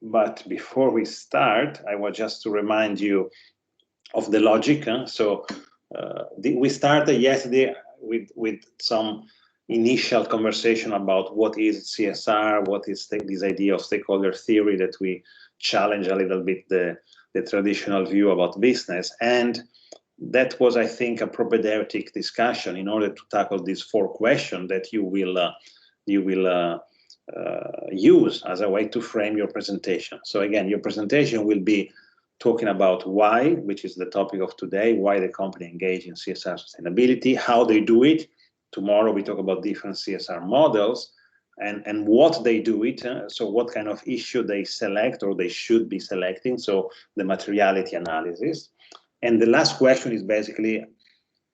But before we start, I want just to remind you of the logic. We started yesterday with some initial conversation about what is CSR, what is this idea of stakeholder theory, that we challenge a little bit the traditional view about business. And that was, I think, a propedeutic discussion in order to tackle these 4 questions that you will use as a way to frame your presentation. So again, your presentation will be talking about why, which is the topic of today, why the company engage in CSR sustainability, how they do it. Tomorrow we talk about different CSR models and what they do it. So what kind of issue they select or they should be selecting. So the materiality analysis. And the last question is basically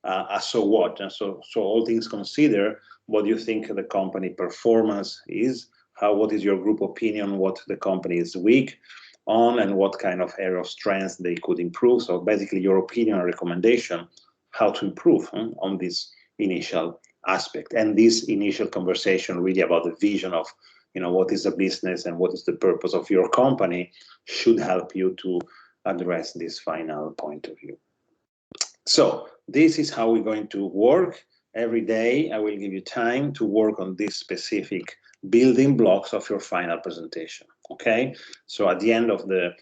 a so what. And so all things considered, what do you think the company performance is? What is your group opinion? What the company is weak on, and what kind of area of strength they could improve? So basically, your opinion and recommendation how to improve on this initial aspect. And this initial conversation really about the vision of what is a business and what is the purpose of your company should help you to address this final point of view. So this is how we're going to work. Every day I will give you time to work on these specific building blocks of your final presentation. Okay, so at the end of the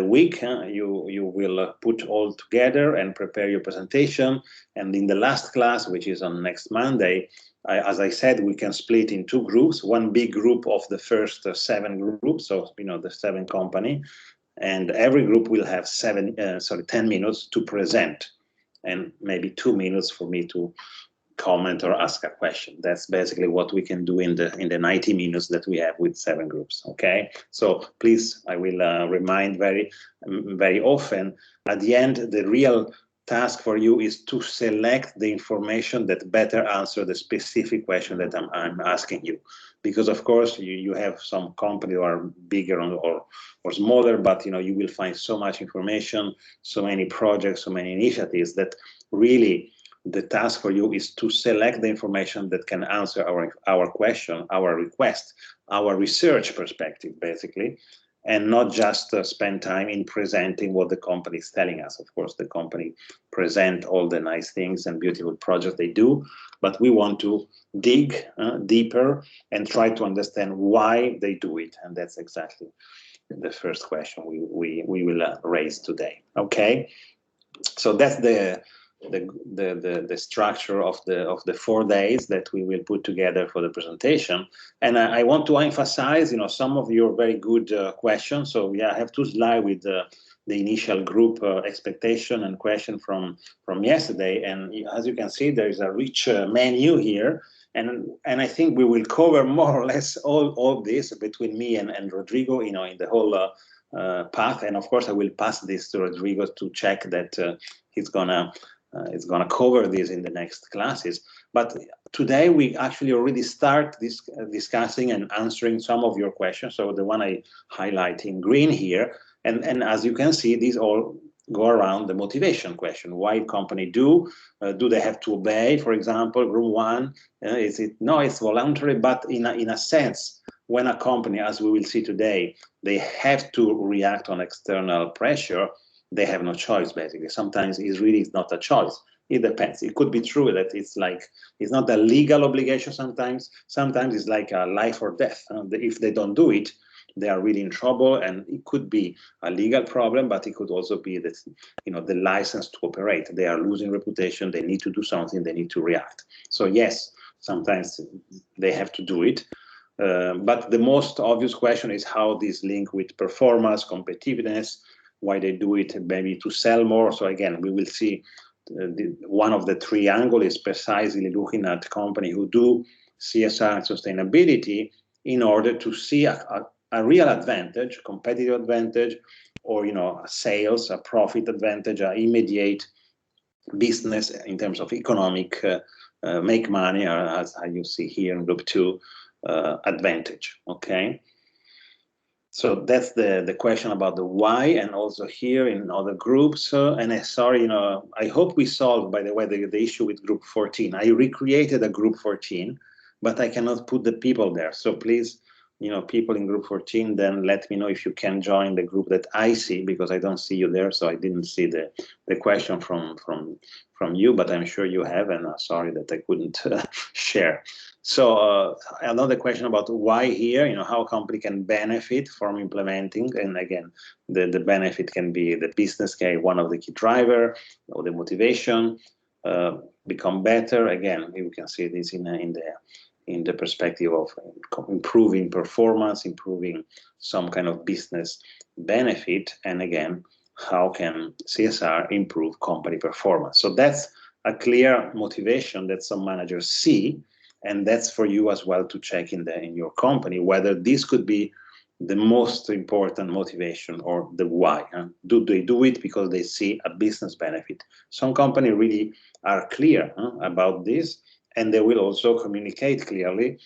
week, you will put all together and prepare your presentation. And in the last class, which is on next Monday, as I said, we can split in 2 groups. One big group of the first 7 groups, so the 7 company, and every group will have 10 minutes to present, and maybe 2 minutes for me to comment or ask a question. That's basically what we can do in the 90 minutes that we have with 7 groups. Okay, so please, I will remind very often at the end, the real task for you is to select the information that better answer the specific question that I'm asking you, because of course you have some company who are bigger or smaller, but you will find so much information, so many projects, so many initiatives, that really the task for you is to select the information that can answer our question, our request, our research perspective, basically, and not just spend time in presenting what the company is telling us. Of course, the company present all the nice things and beautiful projects they do, but we want to dig deeper and try to understand why they do it. And that's exactly the first question we will raise today. Okay, so that's the structure of the 4 days that we will put together for the presentation. And I want to emphasize, some of your very good questions. So I have 2 slides with the initial group expectation and question from yesterday. And as you can see, there is a rich menu here. And I think we will cover more or less all this between me and Rodrigo, in the whole path. And of course, I will pass this to Rodrigo to check that he's gonna cover this in the next classes. But today we actually already start discussing and answering some of your questions. So the one I highlight in green here, and as you can see, these all go around the motivation question. Why company do they have to obey? For example, room 1, is it? No, it's voluntary, but in a sense, when a company, as we will see today, they have to react on external pressure, they have no choice, basically. Sometimes it really is not a choice. It depends. It could be true that it's not a legal obligation sometimes. Sometimes it's like a life or death. If they don't do it, they are really in trouble, and it could be a legal problem, but it could also be that, the license to operate. They are losing reputation. They need to do something. They need to react. So yes, sometimes they have to do it. But the most obvious question is how this link with performance, competitiveness, why they do it, maybe to sell more. So again, we will see one of the 3 angles is precisely looking at company who do CSR and sustainability in order to see a real advantage, competitive advantage, or a sales, a profit advantage, an immediate business in terms of economic make money, or as you see here in group 2, advantage. Okay. So that's the question about the why, and also here in other groups. And sorry, I hope we solved, by the way, the issue with group 14. I recreated a group 14, but I cannot put the people there. So please people in group 14, then let me know if you can join the group that I see, because I don't see you there, so I didn't see the question from you, but I'm sure you have, and sorry that I couldn't share. So another question about why here, how a company can benefit from implementing, and again, the benefit can be the business case, one of the key driver, or the motivation, become better. Again, we can see this in the perspective of improving performance, improving some kind of business benefit, and again, how can CSR improve company performance? So that's a clear motivation that some managers see, and that's for you as well to check in your company whether this could be the most important motivation or the why. Do they do it because they see a business benefit? Some companies really are clear about this, and they will also communicate clearly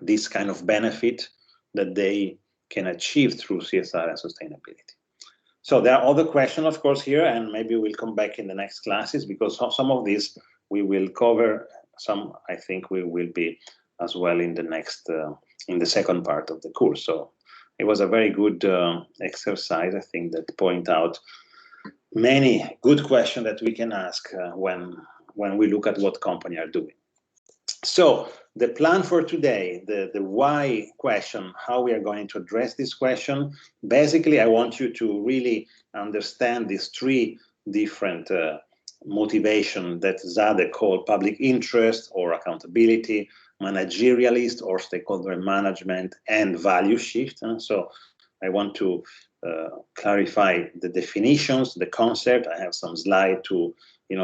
this kind of benefit that they can achieve through CSR and sustainability. So there are other questions, of course, here, and maybe we'll come back in the next classes, because some of these we will cover. Some, I think, we will be as well in the next, in the second part of the course. So it was a very good exercise, I think, that point out many good questions that we can ask when we look at what companies are doing. So the plan for today, the why question, how we are going to address this question. Basically, I want you to really understand these three different motivation that Zade called public interest or accountability, managerialist or stakeholder management, and value shift. So I want to clarify the definitions, the concept. I have some slide to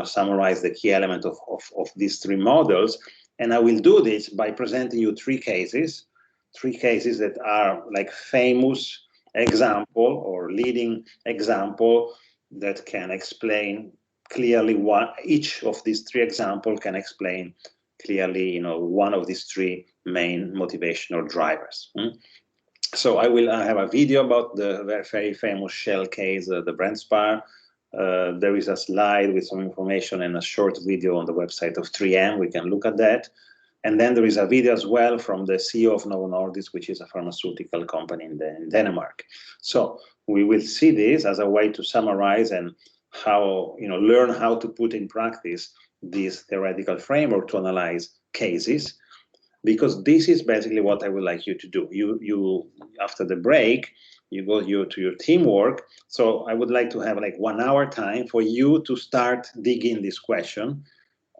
summarize the key element of these three models. And I will do this by presenting you three cases that are like famous example or leading example that can explain clearly what each of these three examples can explain clearly, one of these three main motivational drivers. So I have a video about the very famous Shell case, the Brent Spar. There is a slide with some information and a short video on the website of 3M. We can look at that. And then there is a video as well from the CEO of Novo Nordisk, which is a pharmaceutical company in Denmark. So we will see this as a way to summarize and how, learn how to put in practice this theoretical framework to analyze cases, because this is basically what I would like you to do. You after the break, you go to your teamwork. So I would like to have like 1 hour time for you to start digging this question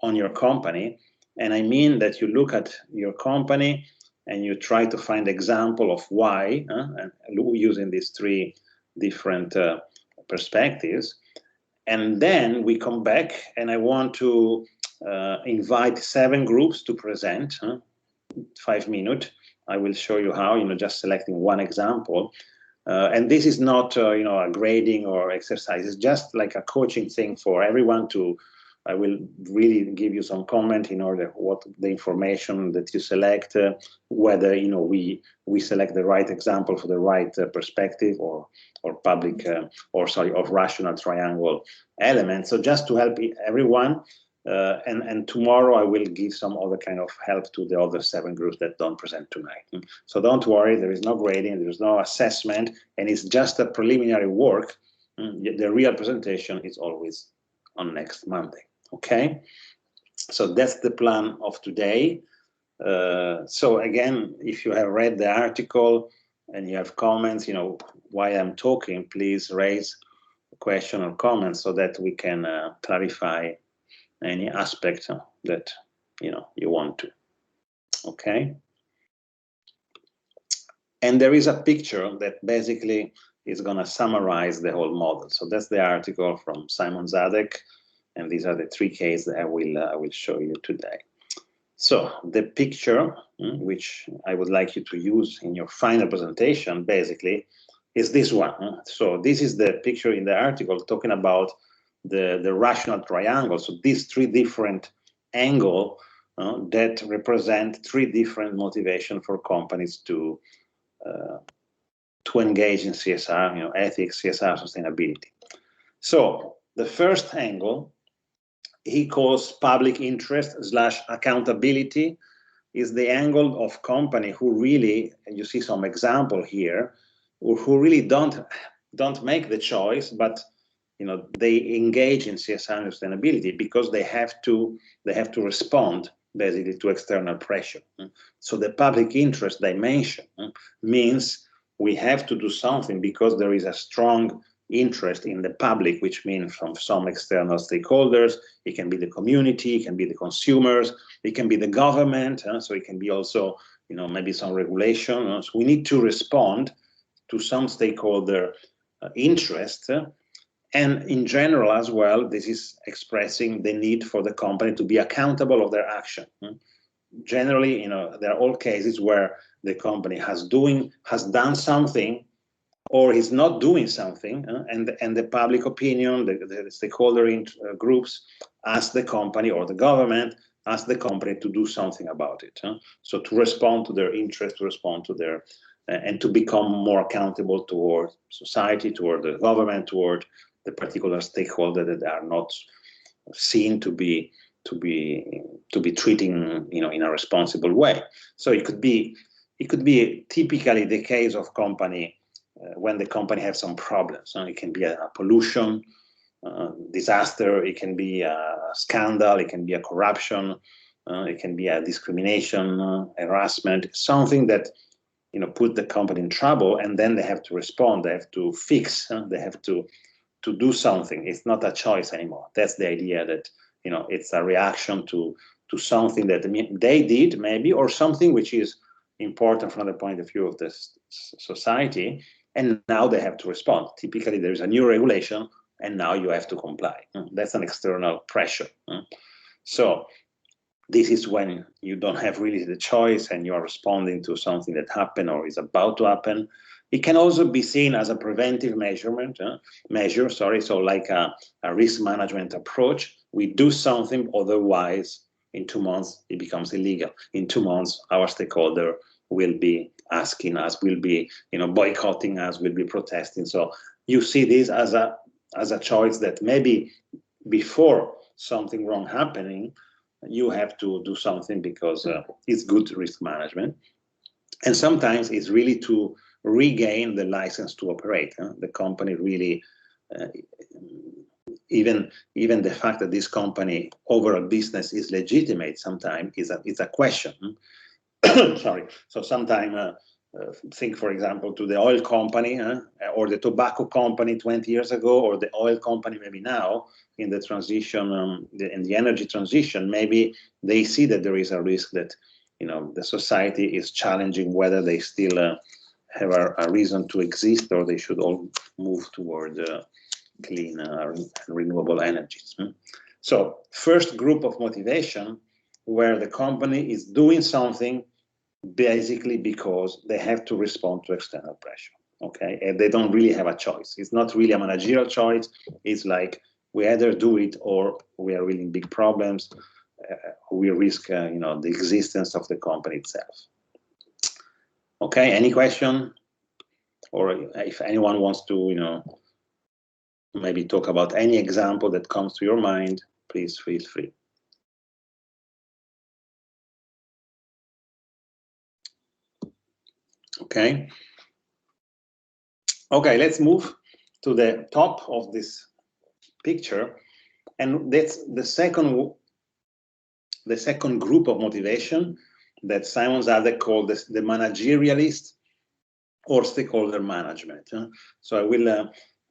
on your company. And I mean that you look at your company and you try to find example of why, and using these three different perspectives. And then we come back, and I want to invite 7 groups to present, 5 minutes. I will show you how, just selecting one example. And this is not, a grading or exercise. It's just like a coaching thing for everyone to, I will really give you some comment in order what the information that you select, whether, we select the right example for the right perspective or public, of rational triangle element. So just to help everyone, and tomorrow I will give some other kind of help to the other 7 groups that don't present tonight. So don't worry, there is no grading, there is no assessment, and it's just a preliminary work. The real presentation is always on next Monday. Okay, so that's the plan of today. So again, if you have read the article and you have comments, why I'm talking, please raise a question or comment so that we can clarify any aspect that you want to. Okay, and there is a picture that basically is going to summarize the whole model. So that's the article from Simon Zadek, and these are the 3 cases that I will show you today. So the picture, which I would like you to use in your final presentation, basically, is this one. So this is the picture in the article talking about the rational triangle. So these 3 different angles that represent 3 different motivations for companies to engage in CSR, ethics, CSR, sustainability. So the first angle he calls public interest / accountability, is the angle of company who really, and you see some example here, who really don't make the choice, but they engage in CSR and sustainability because they have to respond basically to external pressure. So the public interest dimension means we have to do something because there is a strong interest in the public, which means from some external stakeholders. It can be the community, it can be the consumers, it can be the government, so it can be also maybe some regulation. So we need to respond to some stakeholder interest. And in general as well, this is expressing the need for the company to be accountable of their action. Generally, there are all cases where the company has done something or is not doing something, and the public opinion, the stakeholder groups ask the company, or the government ask the company to do something about it. So to respond to their interest, to respond to their, and to become more accountable toward society, toward the government, toward the particular stakeholder that are not seen to be treating in a responsible way. So it could be typically the case of company when the company has some problems. It can be a pollution disaster, it can be a scandal, it can be a corruption, it can be a discrimination, harassment, something that put the company in trouble, and then they have to respond, they have to fix, they have to do something. It's not a choice anymore. That's the idea, that it's a reaction to something that they did maybe, or something which is important from the point of view of the society, and now they have to respond. Typically there is a new regulation and now you have to comply. That's an external pressure. So this is when you don't have really the choice and you are responding to something that happened or is about to happen. It can also be seen as a preventive measure, so like a risk management approach. We do something, otherwise in 2 months it becomes illegal. In 2 months our stakeholder will be asking us, will be boycotting us, will be protesting. So you see this as a choice that maybe before something wrong happening, you have to do something because it's good risk management. And sometimes it's really to regain the license to operate. The company really, even the fact that this company overall business is legitimate sometimes is a question. Sorry. So sometimes think, for example, to the oil company or the tobacco company 20 years ago, or the oil company maybe now in the transition, in the energy transition. Maybe they see that there is a risk that the society is challenging whether they still have a reason to exist, or they should all move toward clean and renewable energies. So first group of motivation, where the company is doing something basically because they have to respond to external pressure, okay? And they don't really have a choice. It's not really a managerial choice. It's like we either do it or we are really in big problems. We risk, the existence of the company itself. Okay, any question? Or if anyone wants to, maybe talk about any example that comes to your mind, please feel free. Okay. Okay, let's move to the top of this picture, and that's the second group of motivation that Simon Zadek called the managerialist or stakeholder management. So I will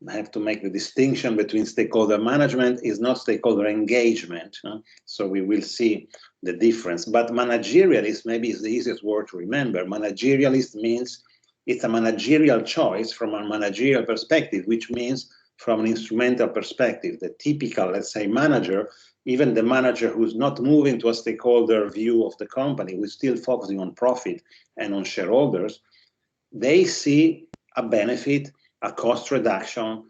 have to make the distinction between stakeholder management is not stakeholder engagement. So we will see the difference. But managerialist maybe is the easiest word to remember. Managerialist means it's a managerial choice from a managerial perspective, which means from an instrumental perspective. The typical, let's say, manager, even the manager who's not moving to a stakeholder view of the company, who's still focusing on profit and on shareholders, they see a benefit, a cost reduction,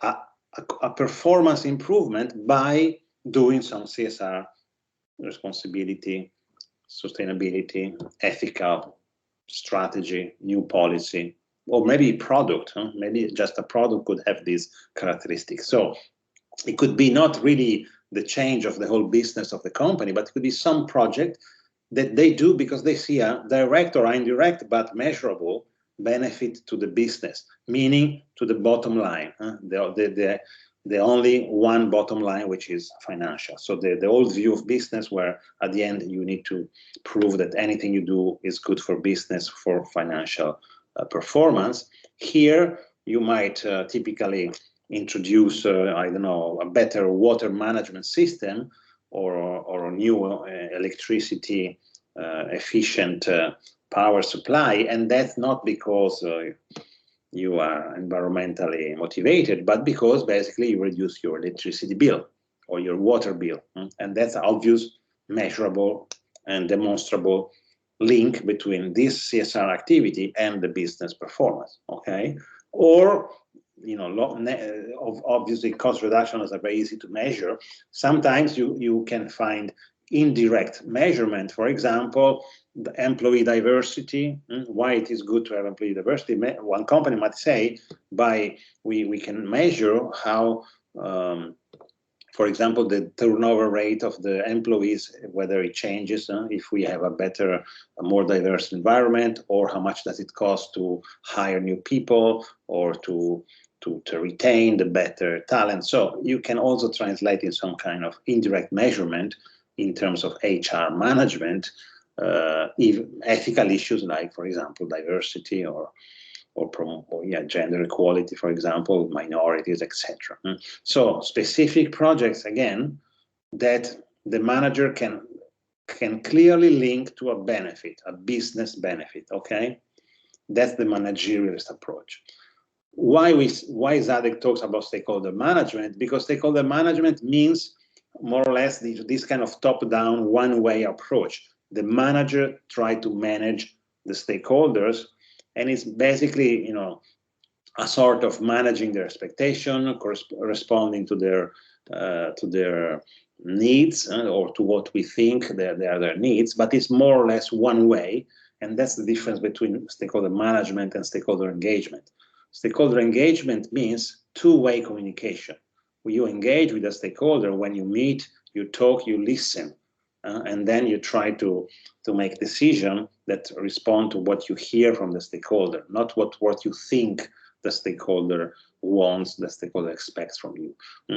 a performance improvement by doing some CSR, responsibility, sustainability, ethical strategy, new policy, or maybe product. Maybe just a product could have these characteristics. So it could be not really the change of the whole business of the company, but it could be some project that they do because they see a direct or indirect but measurable benefit to the business, meaning to the bottom line. The only one bottom line, which is financial. So the old view of business, where at the end you need to prove that anything you do is good for business, for financial performance. Here you might typically introduce, I don't know, a better water management system, or a new electricity efficient power supply, and that's not because you are environmentally motivated, but because basically you reduce your electricity bill or your water bill, and that's obvious, measurable, and demonstrable link between this CSR activity and the business performance. Okay, or obviously cost reduction is very easy to measure. Sometimes you can find indirect measurement. For example, the employee diversity, why it is good to have employee diversity. One company might say, we can measure how, for example, the turnover rate of the employees, whether it changes if we have a more diverse environment, or how much does it cost to hire new people, or to retain the better talent. So you can also translate in some kind of indirect measurement in terms of HR management, even ethical issues like, for example, diversity or gender equality, for example, minorities, etc. So specific projects, again, that the manager can clearly link to a benefit, a business benefit. Okay, that's the managerialist approach. Why Zadek talks about stakeholder management? Because stakeholder management means more or less this kind of top-down, one-way approach. The manager tries to manage the stakeholders, and it's basically, a sort of managing their expectation, responding to their needs, or to what we think they are their needs. But it's more or less one way, and that's the difference between stakeholder management and stakeholder engagement. Stakeholder engagement means two-way communication. You engage with a stakeholder when you meet, you talk, you listen, and then you try to make decisions that respond to what you hear from the stakeholder, not what you think the stakeholder wants, the stakeholder expects from you.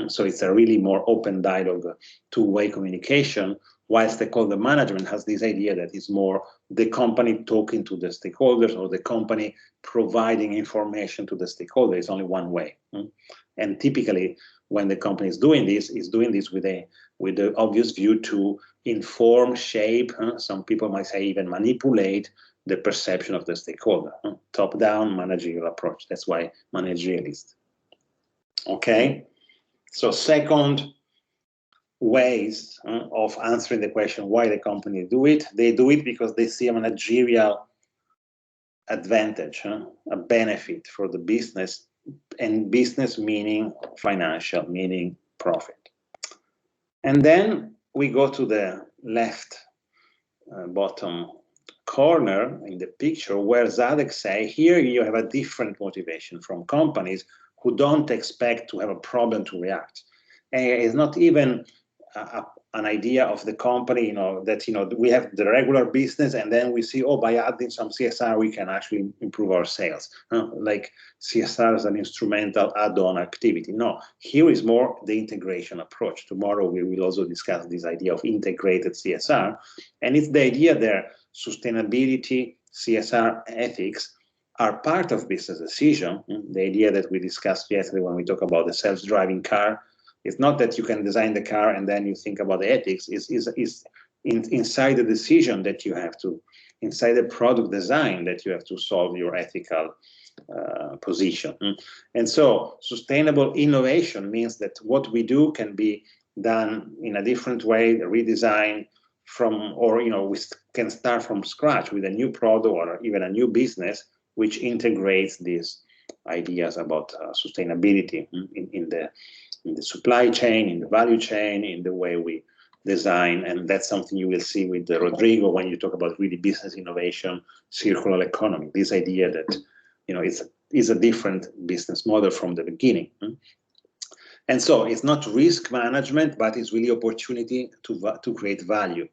So it's a really more open dialogue, two-way communication, while stakeholder management has this idea that it's more the company talking to the stakeholders, or the company providing information to the stakeholder. It's only one way. And typically, when the company is doing this with the obvious view to inform, shape, some people might say even manipulate the perception of the stakeholder. Top-down managerial approach. That's why managerialist. Okay, so second ways of answering the question why the company do it. They do it because they see a managerial advantage, a benefit for the business, and business meaning financial, meaning profit. And then we go to the left bottom corner in the picture, where Zadek say, here you have a different motivation from companies who don't expect to have a problem to react. And it's not even an idea of the company, that we have the regular business, and then we see, by adding some CSR, we can actually improve our sales. Like CSR is an instrumental add-on activity. No, here is more the integration approach. Tomorrow we will also discuss this idea of integrated CSR, and it's the idea that sustainability, CSR, ethics are part of business decision. The idea that we discussed yesterday when we talk about the self-driving car. It's not that you can design the car and then you think about the ethics. It's inside the decision that you have to, inside the product design that you have to solve your ethical position. And so sustainable innovation means that what we do can be done in a different way, redesigned we can start from scratch with a new product or even a new business, which integrates these ideas about sustainability in the supply chain, in the value chain, in the way we design. And that's something you will see with Rodrigo when you talk about really business innovation, circular economy, this idea that, it's a different business model from the beginning. And so it's not risk management, but it's really opportunity to create value.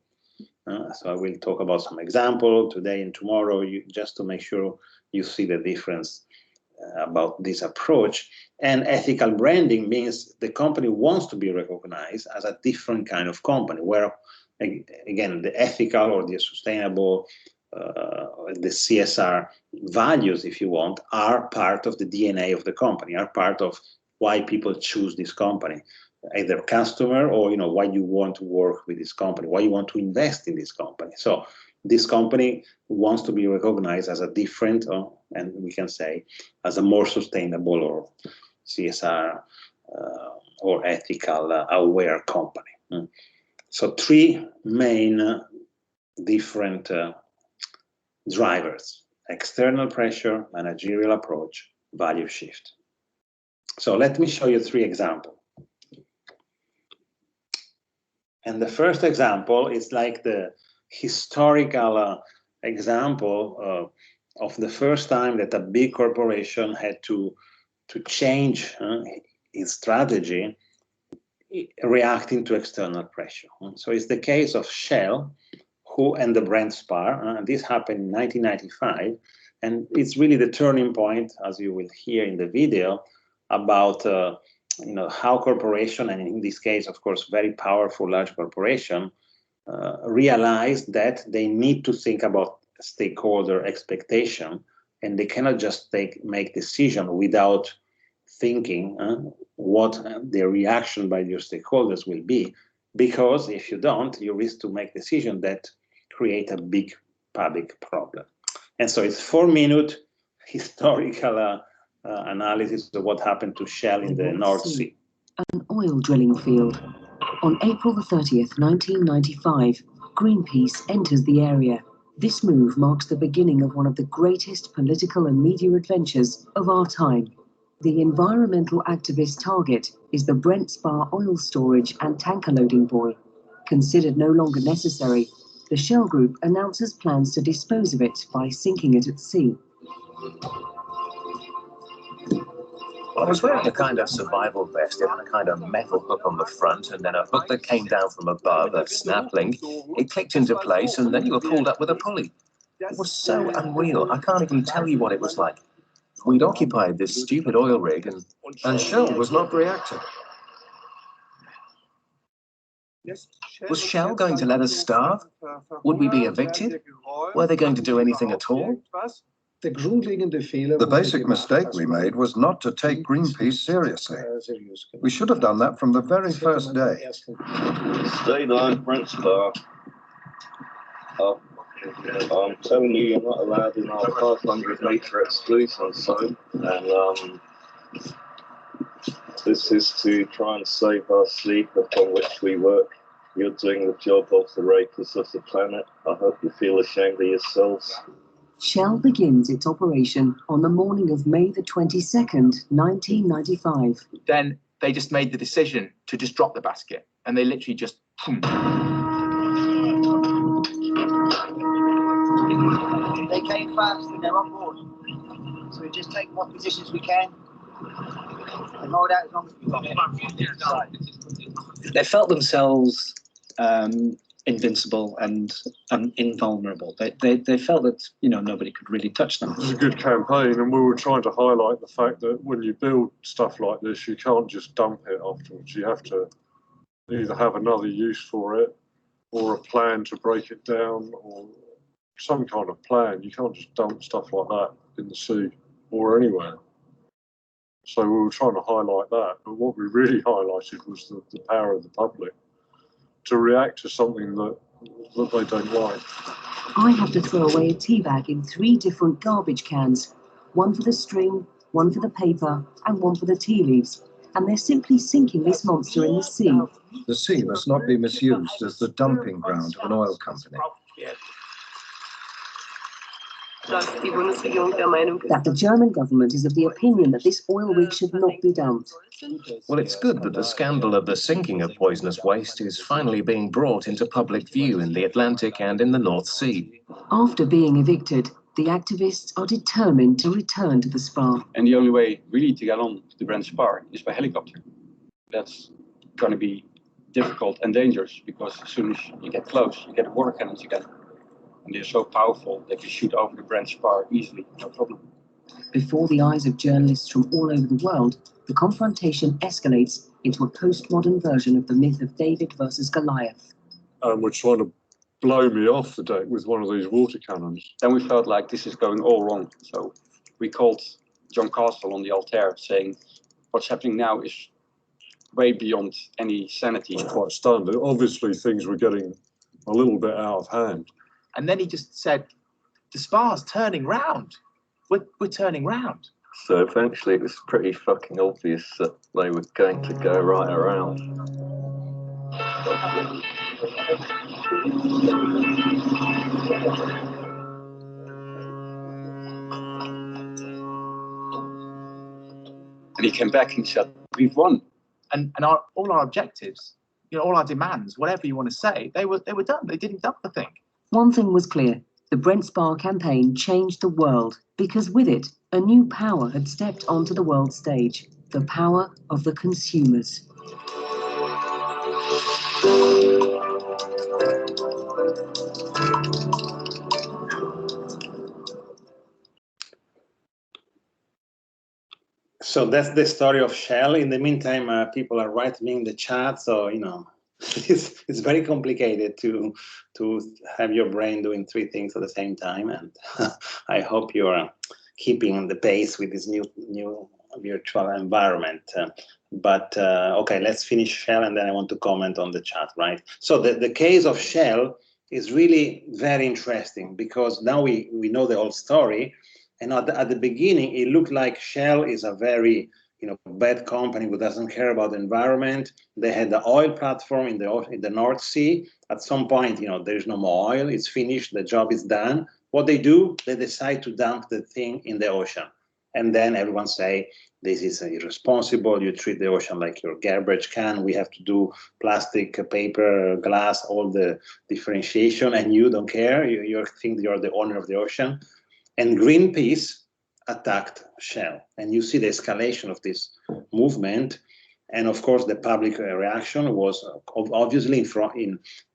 So I will talk about some example today and tomorrow, just to make sure you see the difference about this approach. And ethical branding means the company wants to be recognized as a different kind of company, where, again, the ethical or the sustainable, the CSR values, if you want, are part of the DNA of the company, are part of why people choose this company, either customer or, you know, why you want to work with this company, why you want to invest in this company. So this company wants to be recognized as a different, and we can say as a more sustainable or CSR or ethical aware company. So three main different drivers: external pressure, managerial approach, value shift. So let me show you three examples. And the first example is like the historical example of the first time that a big corporation had to change its strategy reacting to external pressure. So it's the case of Shell, and the brand Spar. This happened in 1995, and it's really the turning point, as you will hear in the video, about you know, how corporation, and in this case, of course, very powerful large corporation, realize that they need to think about stakeholder expectation, and they cannot just make decision without thinking what the reaction by your stakeholders will be, because if you don't, you risk to make decisions that create a big public problem. And so it's 4-minute historical analysis of what happened to Shell in the North Sea. An oil drilling field. On April the 30th, 1995, Greenpeace enters the area. This move marks the beginning of one of the greatest political and media adventures of our time. The environmental activist target is the Brent Spar oil storage and tanker loading buoy. Considered no longer necessary, the Shell Group announces plans to dispose of it by sinking it at sea. I was wearing a kind of survival vest. It had a kind of metal hook on the front, and then a hook that came down from above, a snap link. It clicked into place, and then you were pulled up with a pulley. It was so unreal. I can't even tell you what it was like. We'd occupied this stupid oil rig, and Shell was not reacting. Was Shell going to let us starve? Would we be evicted? Were they going to do anything at all? The basic mistake we made was not to take Greenpeace seriously. We should have done that from the very first day. Stay down, Brent Spar. I'm telling you, you're not allowed in our 500-metre exclusion zone, and this is to try and save our sleep upon which we work. You're doing the job of the rapers of the planet. I hope you feel ashamed of yourselves. Shell begins its operation on the morning of May the 22nd, 1995. Then they just made the decision to just drop the basket, and they literally just... Boom. They came fast and they're on board. So we just take what positions we can and hold out as long as we can. They felt themselves invincible and invulnerable. They felt that, you know, nobody could really touch them. It was a good campaign, and we were trying to highlight the fact that when you build stuff like this, you can't just dump it afterwards. You have to either have another use for it, or a plan to break it down, or some kind of plan. You can't just dump stuff like that in the sea or anywhere. So we were trying to highlight that, but what we really highlighted was the power of the public to react to something that they don't like. I have to throw away a tea bag in 3 different garbage cans. One for the string, one for the paper, and one for the tea leaves. And they're simply sinking this monster in the sea. The sea must not be misused as the dumping ground of an oil company. That the German government is of the opinion that this oil rig should not be dumped. Well, it's good that the scandal of the sinking of poisonous waste is finally being brought into public view in the Atlantic and in the North Sea. After being evicted, the activists are determined to return to the Spar. And the only way really to get on to the Brent Spar is by helicopter. That's going to be difficult and dangerous, because as soon as you get close, you get water cannons again. And they're so powerful that you shoot over the Brent Spar easily, no problem. Before the eyes of journalists from all over the world, the confrontation escalates into a postmodern version of the myth of David versus Goliath. And we're trying to blow me off the deck with one of these water cannons. Then we felt like this is going all wrong. So we called John Castle on the Altair, saying, what's happening now is way beyond any sanity. I was quite stunned. Obviously, things were getting a little bit out of hand. And then he just said, the Spar's turning round. We're turning round. So eventually it was pretty fucking obvious that they were going to go right around. And he came back and said, we've won. And all our objectives, all our demands, whatever you want to say, they were done. They didn't dump the thing. One thing was clear. The Brent Spar campaign changed the world because with it, a new power had stepped onto the world stage, the power of the consumers. So that's the story of Shell. In the meantime, people are writing in the chat, so it's very complicated to have your brain doing 3 things at the same time, and I hope you are keeping the pace with this new virtual environment. Okay, let's finish Shell, and then I want to comment on the chat, right? So the case of Shell is really very interesting because now we know the whole story. And at the beginning, it looked like Shell is a very bad company who doesn't care about the environment. They had the oil platform in the North Sea. At some point, there's no more oil. It's finished. The job is done. What they do, they decide to dump the thing in the ocean. And then everyone say, this is irresponsible. You treat the ocean like your garbage can. We have to do plastic, paper, glass, all the differentiation, and you don't care. You think you're the owner of the ocean. And Greenpeace attacked Shell. And you see the escalation of this movement. And of course, the public reaction was obviously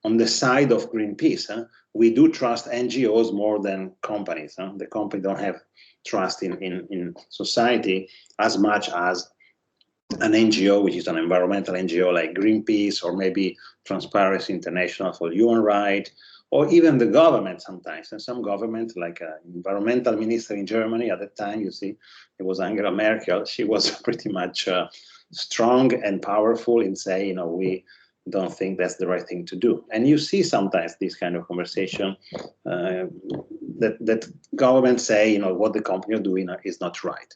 on the side of Greenpeace. We do trust NGOs more than companies. The company don't have trust in society as much as an NGO, which is an environmental NGO like Greenpeace, or maybe Transparency International for Human Rights, or even the government sometimes. And some government, like an environmental minister in Germany at the time, you see, it was Angela Merkel. She was pretty much strong and powerful in saying, we don't think that's the right thing to do. And you see sometimes this kind of conversation that governments say, what the company are doing is not right.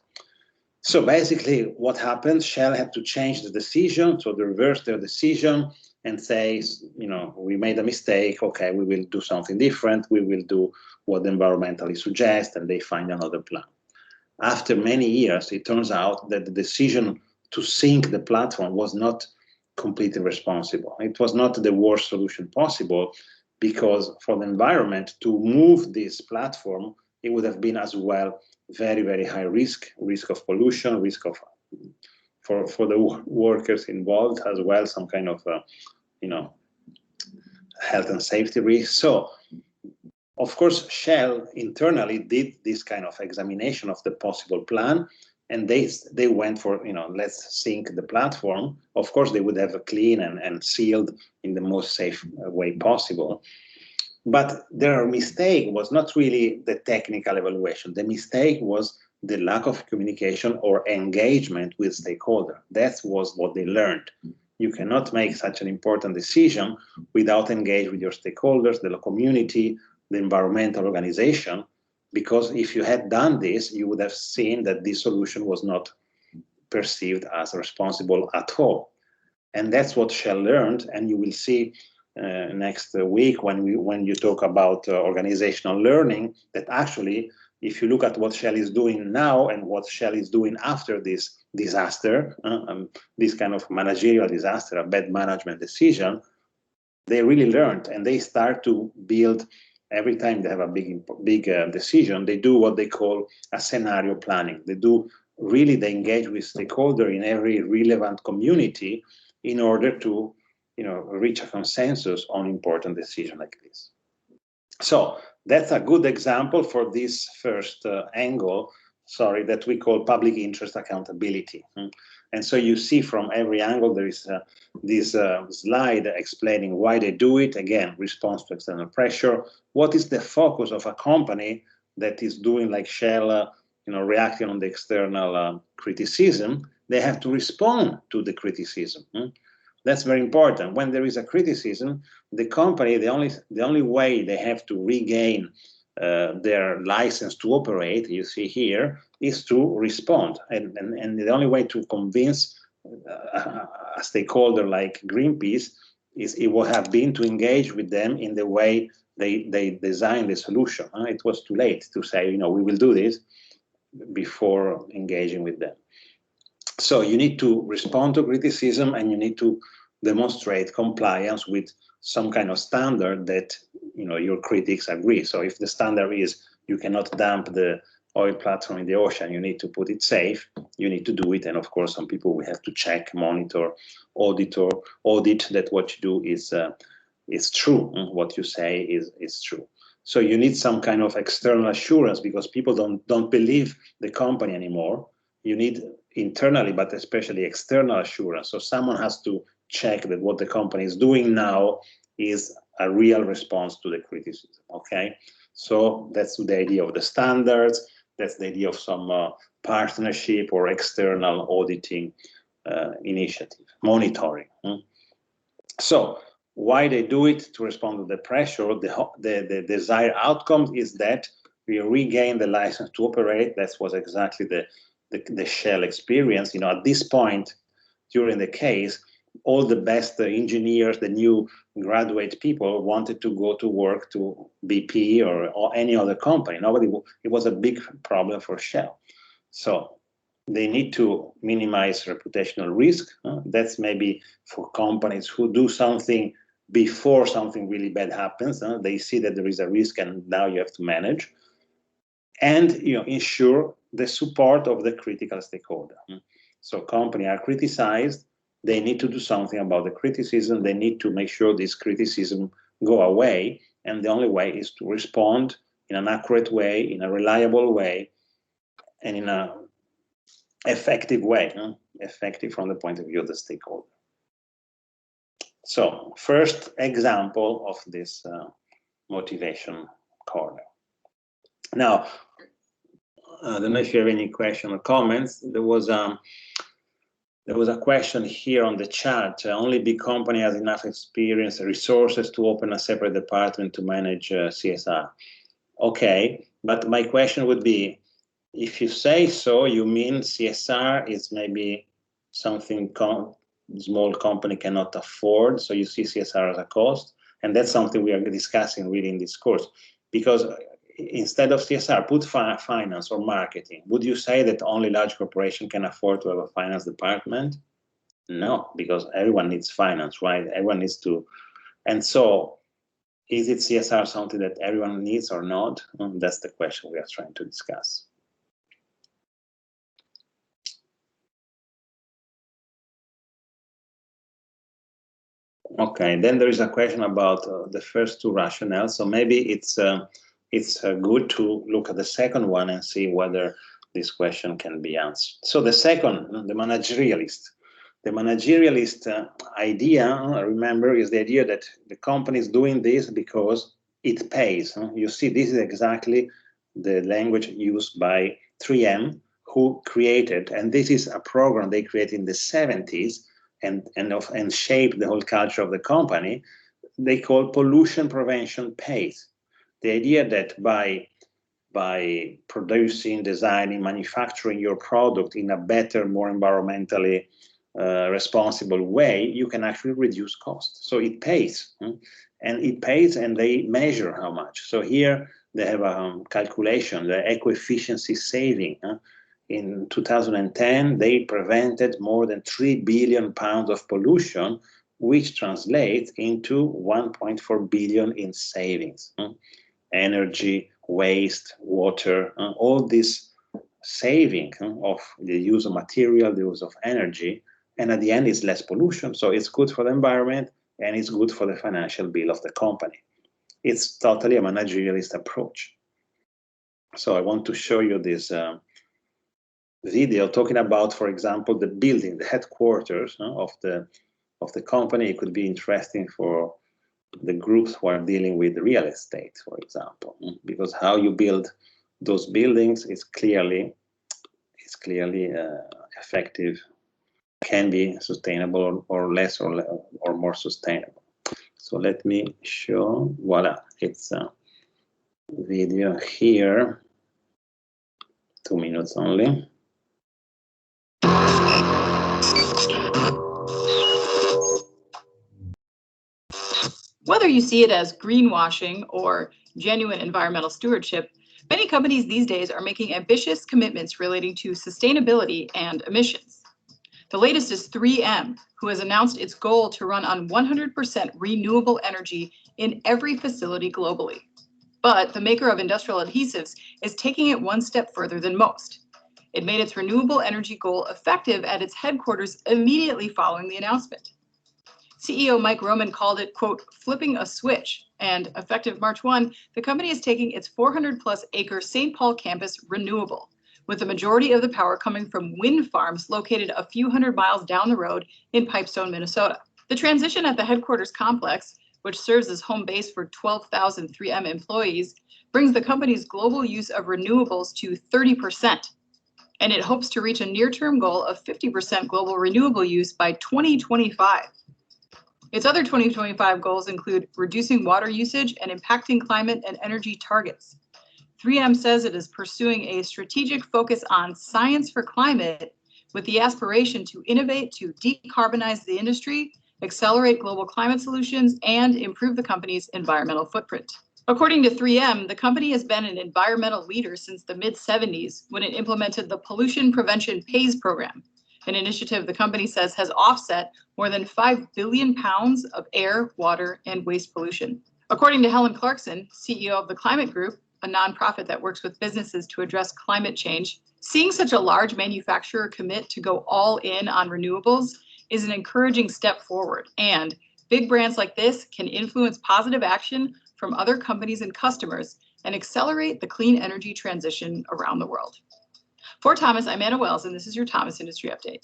So basically what happened, Shell had to change the decision, so they reversed their decision and say, we made a mistake, okay, we will do something different, we will do what the environmentalists suggest, and they find another plan. After many years, it turns out that the decision to sink the platform was not completely responsible. It was not the worst solution possible, because for the environment to move this platform, it would have been as well very, very high risk of pollution, risk of for the workers involved as well, some kind of health and safety risk. So of course Shell internally did this kind of examination of the possible plan, and they went for let's sink the platform. Of course they would have clean and sealed in the most safe way possible. But their mistake was not really the technical evaluation. The mistake was the lack of communication or engagement with stakeholders. That was what they learned. You cannot make such an important decision without engaging with your stakeholders, the community, the environmental organization, because if you had done this, you would have seen that this solution was not perceived as responsible at all. And that's what Shell learned, and you will see next week when you talk about organizational learning, that actually, if you look at what Shell is doing now and what Shell is doing after this disaster, this kind of managerial disaster, a bad management decision, they really learned, and they start to build. Every time they have a big decision, they do what they call a scenario planning. They engage with stakeholders in every relevant community in order to reach a consensus on important decisions like this. So that's a good example for this first angle, that we call public interest accountability. And so you see from every angle there is this slide explaining why they do it. Again, response to external pressure. What is the focus of a company that is doing like Shell, reacting on the external criticism? They have to respond to the criticism. That's very important. When there is a criticism, the company, the only way they have to regain their license to operate, you see here, is to respond. And the only way to convince a stakeholder like Greenpeace it would have been to engage with them in the way they designed the solution. It was too late to say, we will do this before engaging with them. So you need to respond to criticism, and you need to demonstrate compliance with some kind of standard that your critics agree. So if the standard is you cannot dump the oil platform in the ocean, you need to put it safe, you need to do it. And of course, some people will have to check, monitor, audit that what you do is true. What you say is true. So you need some kind of external assurance, because people don't believe the company anymore. You need internally, but especially external assurance. So someone has to check that what the company is doing now is a real response to the criticism. Okay, so that's the idea of the standards. That's the idea of some partnership or external auditing initiative, monitoring. So why they do it? To respond to the pressure. The desired outcome is that we regain the license to operate. That was exactly the Shell experience. At this point during the case, all the best engineers, the new graduate people, wanted to go to work to BP or any other company. It was a big problem for Shell. So they need to minimize reputational risk. That's maybe for companies who do something before something really bad happens. They see that there is a risk, and now you have to manage. And ensure the support of the critical stakeholder. So companies are criticized. They need to do something about the criticism. They need to make sure this criticism go away. And the only way is to respond in an accurate way, in a reliable way, and in an effective way, effective from the point of view of the stakeholder. So first example of this motivation corner. Now, I don't know if you have any questions or comments. There was a question here on the chat. Only big company has enough experience and resources to open a separate department to manage CSR. Okay, but my question would be, if you say so, you mean CSR is maybe something small company cannot afford, so you see CSR as a cost, and that's something we are discussing really in this course. Because instead of CSR, put finance or marketing. Would you say that only large corporation can afford to have a finance department? No, because everyone needs finance, right? Everyone needs to. And so, is it CSR something that everyone needs or not? That's the question we are trying to discuss. Okay, then there is a question about the first two rationales. So maybe it's good to look at the second one and see whether this question can be answered. So the second, the managerialist. The managerialist idea, remember, is the idea that the company is doing this because it pays. You see, this is exactly the language used by 3M, who created, and this is a program they created in the 70s, and shape the whole culture of the company. They call pollution prevention pays. The idea that by producing, designing, manufacturing your product in a better, more environmentally responsible way, you can actually reduce costs. So it pays, and it pays, and they measure how much. So here they have a calculation, the eco-efficiency saving. In 2010, they prevented more than 3 billion pounds of pollution, which translates into 1.4 billion in savings. Energy, waste, water, all this saving of the use of material, the use of energy, and at the end it's less pollution. So it's good for the environment, and it's good for the financial bill of the company. It's totally a managerialist approach. So I want to show you this video talking about, for example, the building, the headquarters of the company. It could be interesting for the groups who are dealing with real estate, for example, because how you build those buildings is clearly effective, can be sustainable or less or more sustainable. So let me show, voila, it's a video here, 2 minutes only. Whether you see it as greenwashing or genuine environmental stewardship, many companies these days are making ambitious commitments relating to sustainability and emissions. The latest is 3M, who has announced its goal to run on 100% renewable energy in every facility globally. But the maker of industrial adhesives is taking it one step further than most. It made its renewable energy goal effective at its headquarters immediately following the announcement. CEO Mike Roman called it, quote, flipping a switch. And effective March 1, the company is taking its 400-plus acre St. Paul campus renewable, with the majority of the power coming from wind farms located a few hundred miles down the road in Pipestone, Minnesota. The transition at the headquarters complex, which serves as home base for 12,000 3M employees, brings the company's global use of renewables to 30%. And it hopes to reach a near-term goal of 50% global renewable use by 2025. Its other 2025 goals include reducing water usage and impacting climate and energy targets. 3M says it is pursuing a strategic focus on science for climate with the aspiration to innovate to decarbonize the industry, accelerate global climate solutions, and improve the company's environmental footprint. According to 3M, the company has been an environmental leader since the mid-70s when it implemented the Pollution Prevention Pays program, an initiative the company says has offset more than 5 billion pounds of air, water, and waste pollution. According to Helen Clarkson, CEO of the Climate Group, a nonprofit that works with businesses to address climate change, seeing such a large manufacturer commit to go all in on renewables is an encouraging step forward. And big brands like this can influence positive action from other companies and customers and accelerate the clean energy transition around the world. For Thomas, I'm Anna Wells, and this is your Thomas Industry Update.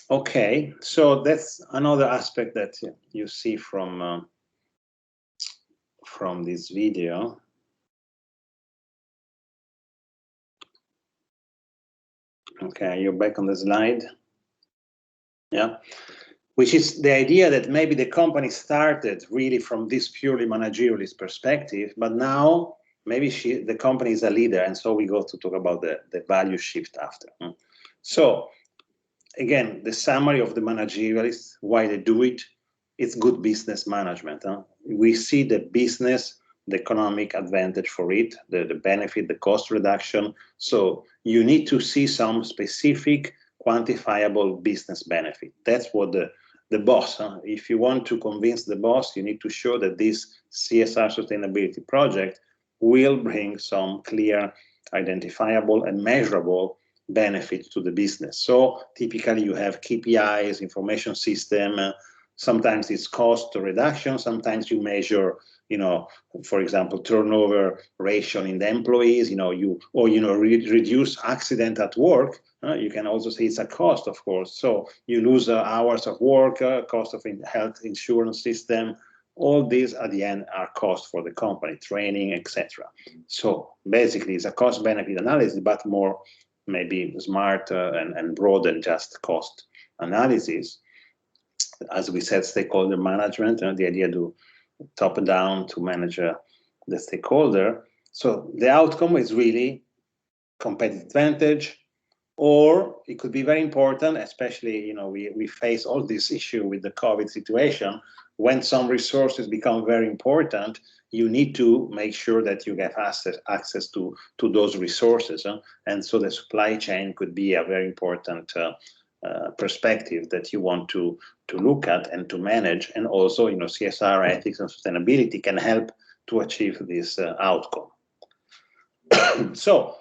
Okay, so that's another aspect that you see from this video. Okay, you're back on the slide. Yeah, which is the idea that maybe the company started really from this purely managerialist perspective, but now maybe the company is a leader, and so we go to talk about the value shift after. So again, the summary of the managerialists, why they do it, it's good business management. We see the business, the economic advantage for it, the benefit, the cost reduction. So you need to see some specific quantifiable business benefit. That's what the boss, if you want to convince the boss, you need to show that this CSR sustainability project will bring some clear, identifiable and measurable benefit to the business. So typically you have KPIs, information system, sometimes it's cost reduction, sometimes you measure, for example, turnover ratio in the employees, reduce accident at work. You can also say it's a cost, of course. So you lose hours of work, cost of health insurance system. All these at the end are costs for the company, training, etc. So basically it's a cost benefit analysis, but more maybe smart and broad than just cost analysis. As we said, stakeholder management, the idea to top down to manage the stakeholder. So the outcome is really competitive advantage, or it could be very important, especially, we face all this issue with the COVID situation. When some resources become very important, you need to make sure that you get access to those resources. And so the supply chain could be a very important perspective that you want to look at and to manage. And also, CSR ethics and sustainability can help to achieve this outcome. So,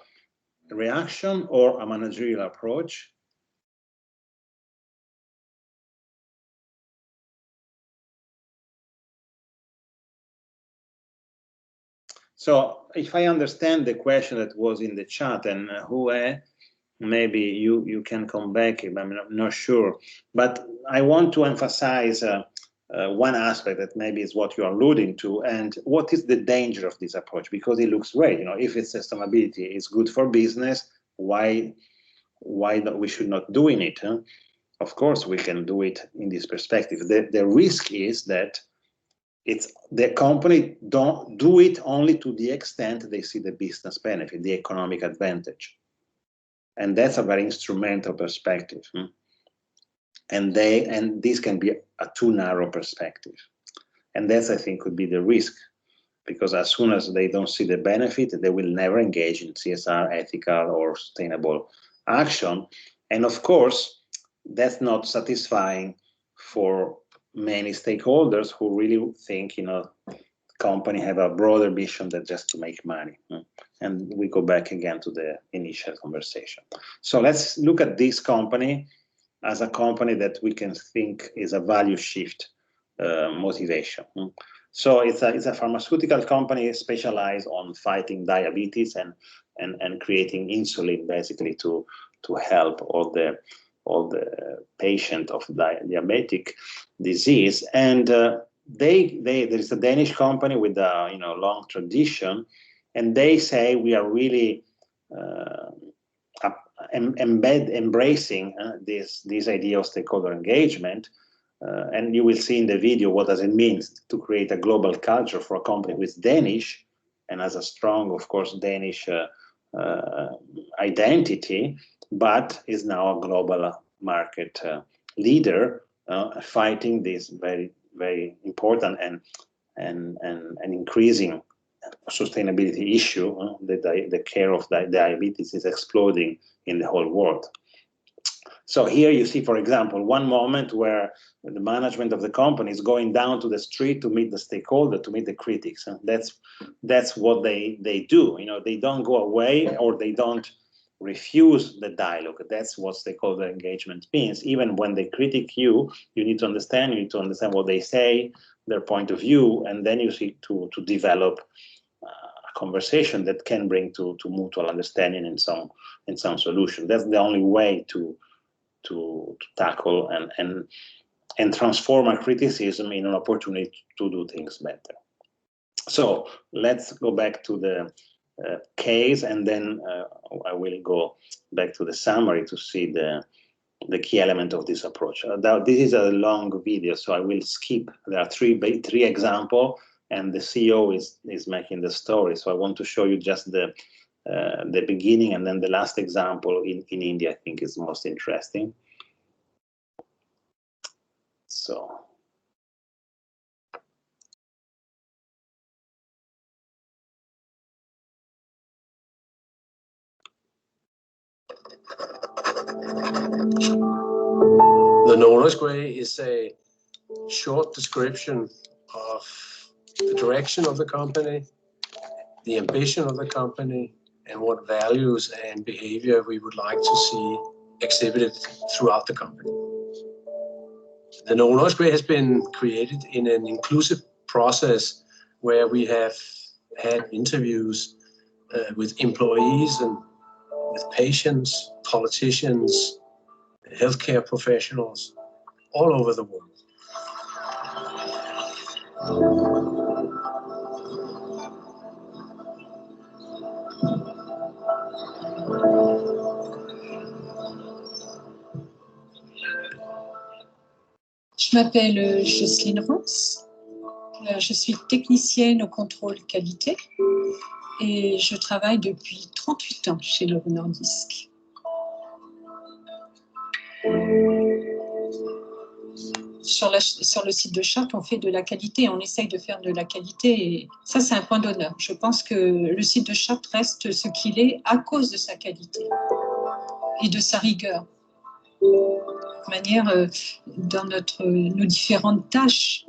reaction or a managerial approach. So if I understand the question that was in the chat, and maybe you can come back, I'm not sure, but I want to emphasize one aspect that maybe is what you are alluding to, and what is the danger of this approach, because it looks great. If it's sustainability is good for business, why we should not doing it? Huh? Of course, we can do it in this perspective. The risk is that the company don't do it only to the extent they see the business benefit, the economic advantage. And that's a very instrumental perspective. And this can be a too narrow perspective. And that's, I think, could be the risk, because as soon as they don't see the benefit, they will never engage in CSR, ethical or sustainable action. And of course, that's not satisfying for many stakeholders who really think, company have a broader mission than just to make money. And we go back again to the initial conversation. So let's look at this company as a company that we can think is a value shift motivation. So it's a pharmaceutical company specialized on fighting diabetes and creating insulin, basically to help all the patient of diabetic disease. And there is a Danish company with a long tradition, and they say we are really embracing this idea of stakeholder engagement. And you will see in the video what does it mean to create a global culture for a company with Danish and has a strong, of course, Danish identity, but is now a global market leader, fighting this very, very important and increasing sustainability issue. The care of diabetes is exploding in the whole world. So here you see, for example, one moment where the management of the company is going down to the street to meet the stakeholder, to meet the critics. And that's what they do. They don't go away, or they don't refuse the dialogue. That's what stakeholder engagement means. Even when they critique you, you need to understand what they say, their point of view, and then you see to develop a conversation that can bring to mutual understanding in some solution. That's the only way to tackle and transform a criticism in an opportunity to do things better. So let's go back to the case, and then I will go back to the summary to see the key element of this approach. This is a long video, so I will skip. There are three examples, and the CEO is making the story. So I want to show you just the beginning, and then the last example in India, I think, is most interesting. So. The Nordic Way is a short description of the direction of the company, the ambition of the company, and what values and behavior we would like to see exhibited throughout the company. The Nordic Way has been created in an inclusive process where we have had interviews with employees and with patients, politicians, healthcare professionals all over the world. Je m'appelle Jocelyne Rance, je suis technicienne au contrôle qualité et je travaille depuis 38 ans chez Novo Nordisk. Sur le site de Chartres, on fait de la qualité, on essaye de faire de la qualité et ça, c'est un point d'honneur. Je pense que le site de Chartres reste ce qu'il est à cause de sa qualité et de sa rigueur. De manière, dans nos différentes tâches,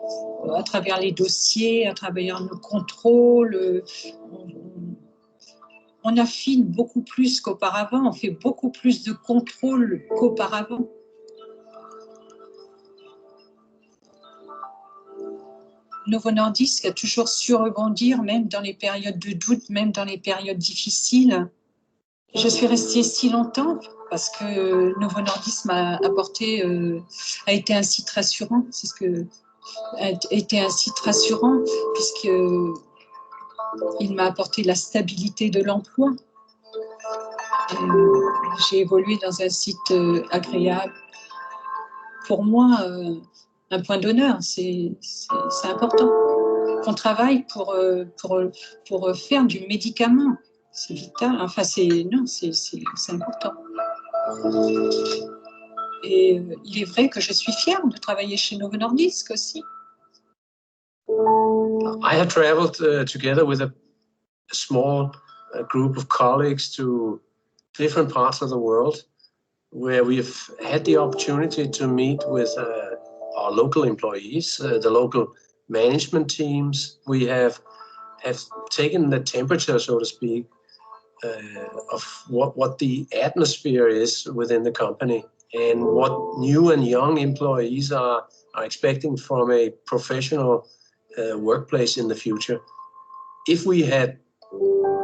à travers les dossiers, à travers nos contrôles, on affine beaucoup plus qu'auparavant, on fait beaucoup plus de contrôles qu'auparavant. Novo Nordisk a toujours su rebondir, même dans les périodes de doute, même dans les périodes difficiles. Je suis restée si longtemps parce que Novo Nordisk m'a apporté, a été un site rassurant. C'est ce que a été un site rassurant puisque il m'a apporté la stabilité de l'emploi. J'ai évolué dans un site agréable. Pour moi, un point d'honneur, c'est important. Qu'on travaille pour faire du médicament. C'est vital. Enfin, c'est important. Et il est vrai que je suis fière de travailler chez Novo Nordisk aussi. I have traveled together with a small group of colleagues to different parts of the world where we've had the opportunity to meet with our local employees, the local management teams. We have taken the temperature, so to speak, of what the atmosphere is within the company and what new and young employees are expecting from a professional workplace in the future. If we had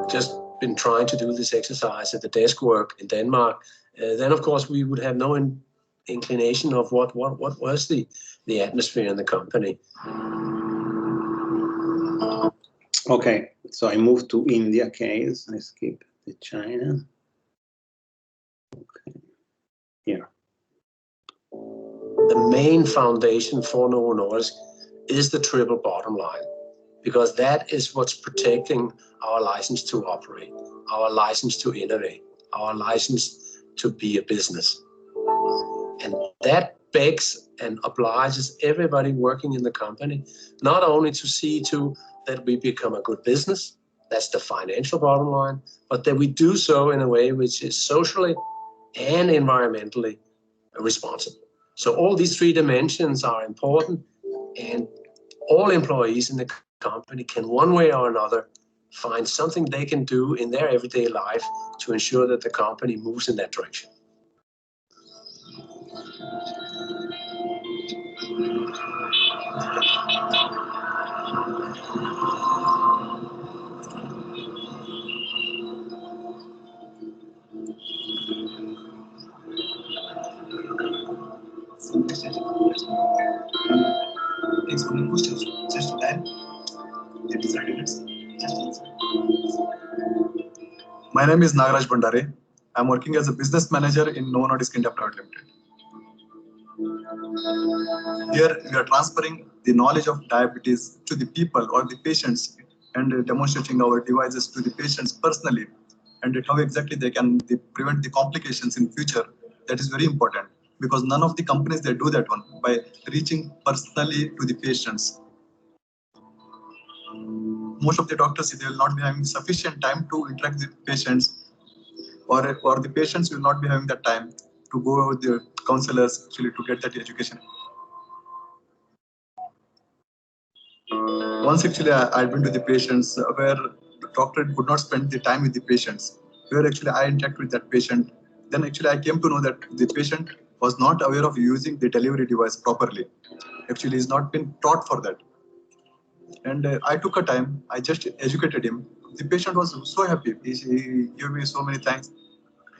just been trying to do this exercise at the desk work in Denmark, then of course we would have no inclination of what was the atmosphere in the company. Okay, so I moved to India case. I skip the China. Okay, here. The main foundation for Novo Nordisk is the triple bottom line, because that is what's protecting our license to operate, our license to innovate, our license to be a business. And that begs and obliges everybody working in the company, not only to see to that we become a good business, that's the financial bottom line, but that we do so in a way which is socially and environmentally responsible. So all these three dimensions are important, and all employees in the company can one way or another find something they can do in their everyday life to ensure that the company moves in that direction. My name is Nagaraj Bandare. I'm working as a business manager in Novo Nordisk India Private Limited. Here we are transferring the knowledge of diabetes to the people or the patients and demonstrating our devices to the patients personally and how exactly they can prevent the complications in future. That is very important because none of the companies they do that one by reaching personally to the patients. Most of the doctors, they will not be having sufficient time to interact with patients, or the patients will not be having that time to go with the counselors actually to get that education. Once actually I've been to the patients where the doctor could not spend the time with the patients, where actually I interact with that patient. Then actually I came to know that the patient was not aware of using the delivery device properly. Actually he's not been taught for that. And I took a time, I just educated him. The patient was so happy. He gave me so many thanks.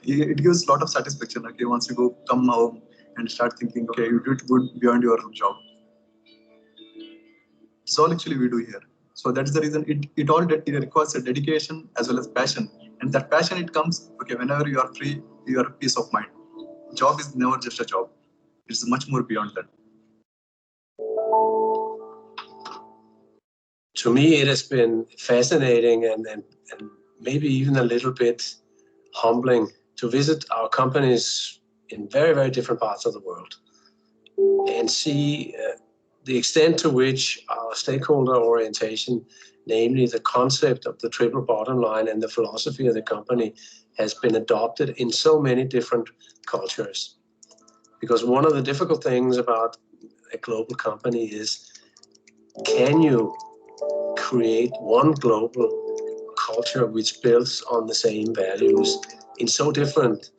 It gives a lot of satisfaction. Okay, once you come home and start thinking, okay, you did good beyond your job. It's all actually we do here. So that's the reason it requires a dedication as well as passion. And that passion, it comes, okay, whenever you are free, you are peace of mind. Job is never just a job. It's much more beyond that. To me, it has been fascinating and maybe even a little bit humbling to visit our companies in very, very different parts of the world and see the extent to which our stakeholder orientation, namely the concept of the triple bottom line and the philosophy of the company, has been adopted in so many different cultures. Because one of the difficult things about a global company is, can you create one global culture which builds on the same values in so different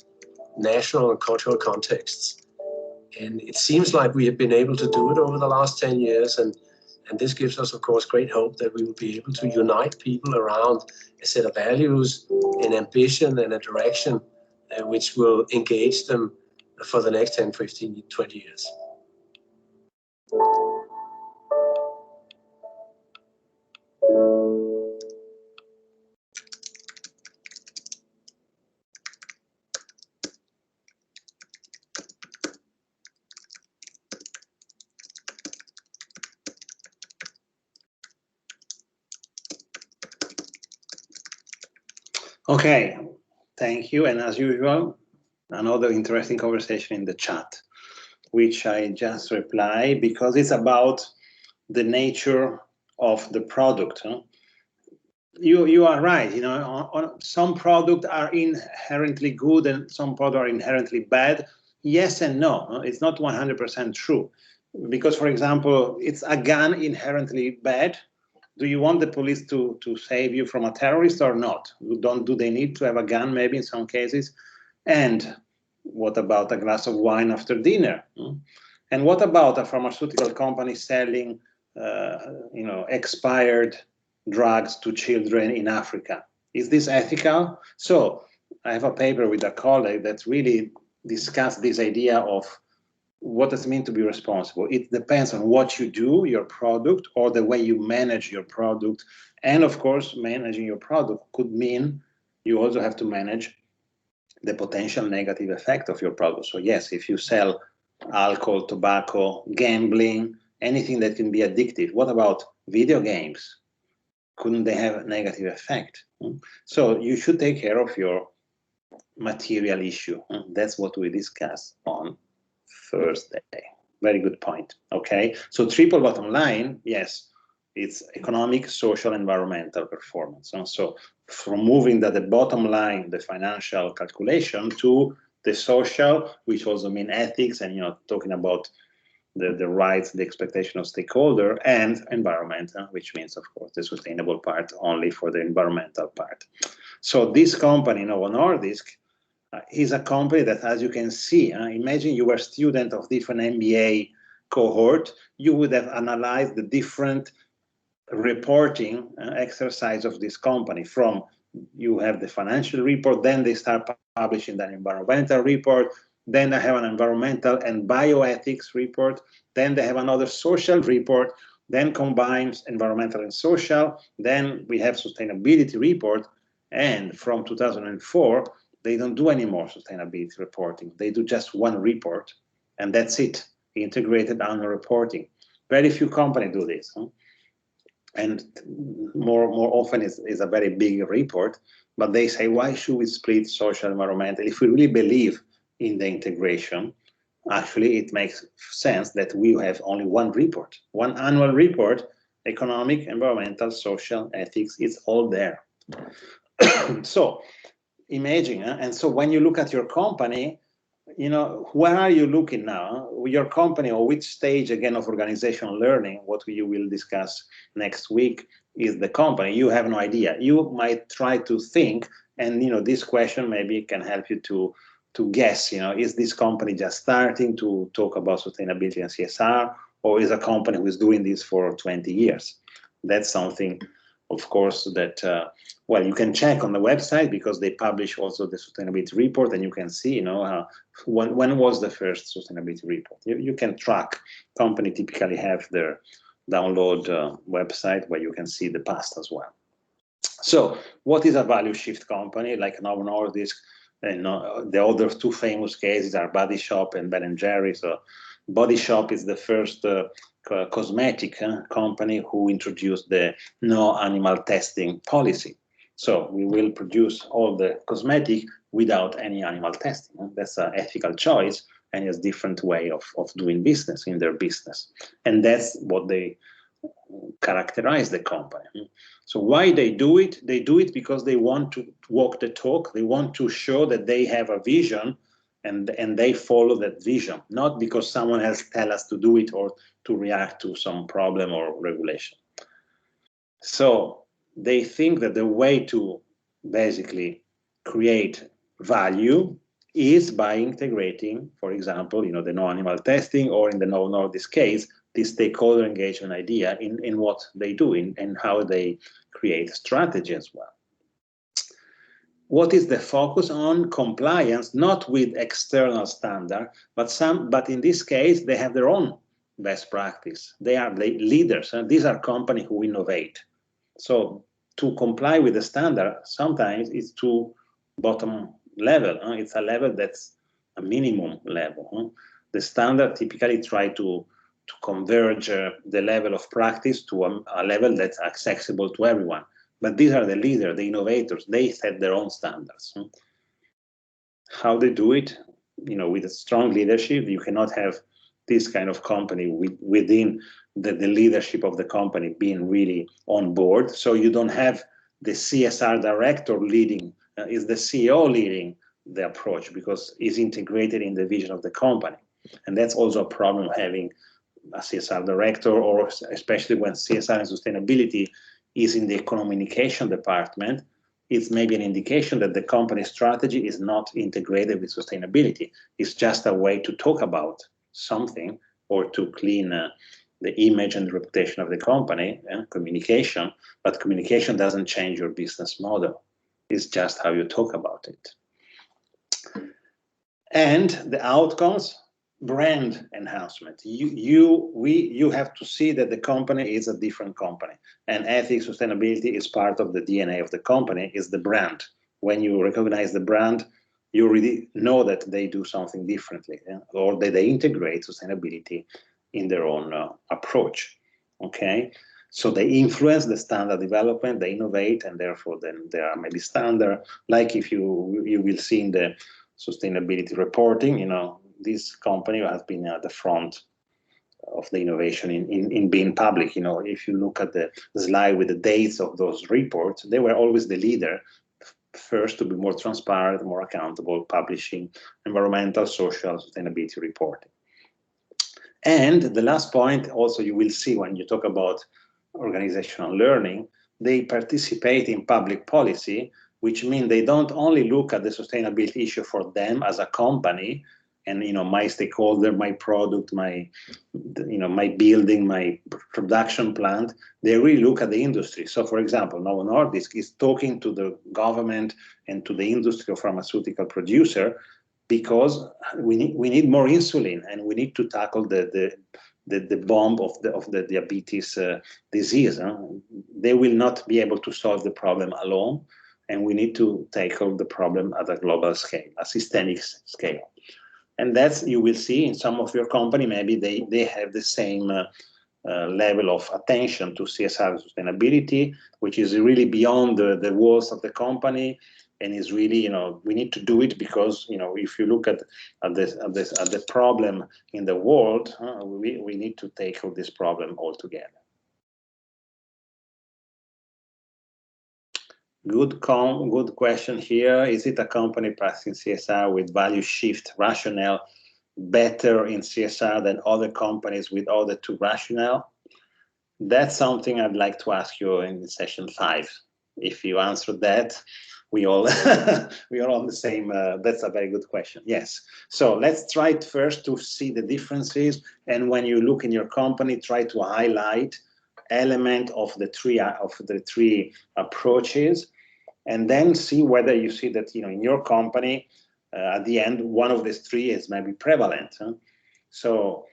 national and cultural contexts? And it seems like we have been able to do it over the last 10 years, and And this gives us, of course, great hope that we will be able to unite people around a set of values, an ambition, and a direction which will engage them for the next 10, 15, 20 years. Okay, thank you. And as usual, another interesting conversation in the chat, which I just reply because it's about the nature of the product. Huh? You are right. You know, some products are inherently good and some products are inherently bad. Yes and no. Huh? It's not 100% true, because, for example, it's a gun inherently bad. Do you want the police to save you from a terrorist or not? Do they need to have a gun maybe in some cases? And what about a glass of wine after dinner? And what about a pharmaceutical company selling expired drugs to children in Africa? Is this ethical? So I have a paper with a colleague that really discussed this idea of what does it mean to be responsible? It depends on what you do, your product, or the way you manage your product. And of course, managing your product could mean you also have to manage the potential negative effect of your product. So yes, if you sell alcohol, tobacco, gambling, anything that can be addictive, what about video games? Couldn't they have a negative effect? So you should take care of your material issue. That's what we discussed on Thursday. Very good point. Okay, so triple bottom line, yes, it's economic, social, environmental performance. So from moving the bottom line, the financial calculation, to the social, which also mean ethics, and talking about the rights, the expectation of stakeholder, and environmental, which means, of course, the sustainable part only for the environmental part. So this company, Novo Nordisk, is a company that, as you can see, imagine you were a student of different MBA cohort, you would have analyzed the different reporting exercise of this company. From you have the financial report, then they start publishing that environmental report, then they have an environmental and bioethics report, then they have another social report, then combines environmental and social, then we have sustainability report, and from 2004, they don't do any more sustainability reporting. They do just one report, and that's it, integrated annual reporting. Very few companies do this. Huh? And more often is a very big report, but they say, why should we split social and environmental? If we really believe in the integration, actually it makes sense that we have only one report, one annual report, economic, environmental, social, ethics, it's all there. So imagine, and so when you look at your company, where are you looking now? Your company, or which stage again of organizational learning, what we will discuss next week, is the company. You have no idea. You might try to think, and this question maybe can help you to guess, is this company just starting to talk about sustainability and CSR, or is a company who is doing this for 20 years? That's something, of course, that well, you can check on the website, because they publish also the sustainability report, and you can see, when was the first sustainability report. You can track. Company typically have their download website where you can see the past as well. So what is a value shift company like Novo Nordisk? The other two famous cases are Body Shop and Ben & Jerry's. So Body Shop is the first cosmetic company who introduced the no animal testing policy. So we will produce all the cosmetic without any animal testing. That's an ethical choice, and it's a different way of doing business in their business. And that's what they characterize the company. So why they do it? They do it because they want to walk the talk. They want to show that they have a vision, and they follow that vision, not because someone else tell us to do it or to react to some problem or regulation. So they think that the way to basically create value is by integrating, for example, the no animal testing, or in the Novo Nordisk case, this stakeholder engagement idea in what they do and how they create strategy as well. What is the focus on? Compliance, not with external standard, but in this case, they have their own best practice. They are the leaders, and these are companies who innovate. So to comply with the standard, sometimes it's too bottom level. It's a level that's a minimum level. The standard typically try to converge the level of practice to a level that's accessible to everyone. But these are the leaders, the innovators. They set their own standards. How they do it? With a strong leadership. You cannot have this kind of company within the leadership of the company being really on board. So you don't have the CSR director leading, is the CEO leading the approach, because it's integrated in the vision of the company. And that's also a problem having a CSR director, or especially when CSR and sustainability is in the communication department. It's maybe an indication that the company strategy is not integrated with sustainability. It's just a way to talk about something or to clean the image and the reputation of the company, communication, but communication doesn't change your business model. It's just how you talk about it. And the outcomes, brand enhancement. You have to see that the company is a different company, and ethics, sustainability is part of the DNA of the company, is the brand. When you recognize the brand, you really know that they do something differently, or that they integrate sustainability in their own approach. Okay, so they influence the standard development, they innovate, and therefore then there are maybe standard, like if you will see in the sustainability reporting, this company has been at the front of the innovation in being public. If you look at the slide with the dates of those reports, they were always the leader, first to be more transparent, more accountable, publishing environmental, social, sustainability reporting. And the last point, also you will see when you talk about organizational learning, they participate in public policy, which means they don't only look at the sustainability issue for them as a company, and my stakeholder, my product, my building, my production plant. They really look at the industry. So, for example, Novo Nordisk is talking to the government and to the industry of pharmaceutical producer, because we need more insulin, and we need to tackle the bomb of the diabetes disease. They will not be able to solve the problem alone, and we need to tackle the problem at a global scale, a systemic scale. And that's, you will see in some of your company, maybe they have the same level of attention to CSR sustainability, which is really beyond the walls of the company, and is really, we need to do it because, if you look at the problem in the world, we need to tackle this problem altogether. Good question here. Is it a company practicing CSR with value shift rationale better in CSR than other companies with other two rationale? That's something I'd like to ask you in session 5. If you answer that, we all we are on the same. That's a very good question. Yes. So let's try first to see the differences, and when you look in your company, try to highlight element of the three approaches, and then see whether you see that in your company at the end one of these three is maybe prevalent. So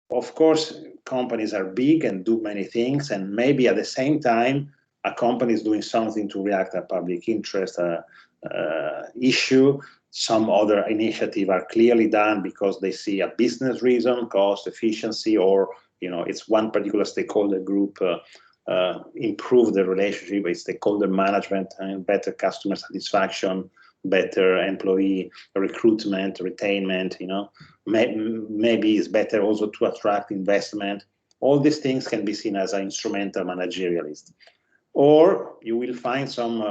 of course companies are big and do many things, and maybe at the same time a company is doing something to react to public interest issue. Some other initiatives are clearly done because they see a business reason, cost, efficiency, or it's one particular stakeholder group improve the relationship with stakeholder management and better customer satisfaction, better employee recruitment, retainment. Maybe it's better also to attract investment. All these things can be seen as an instrumental managerialist. Or you will find some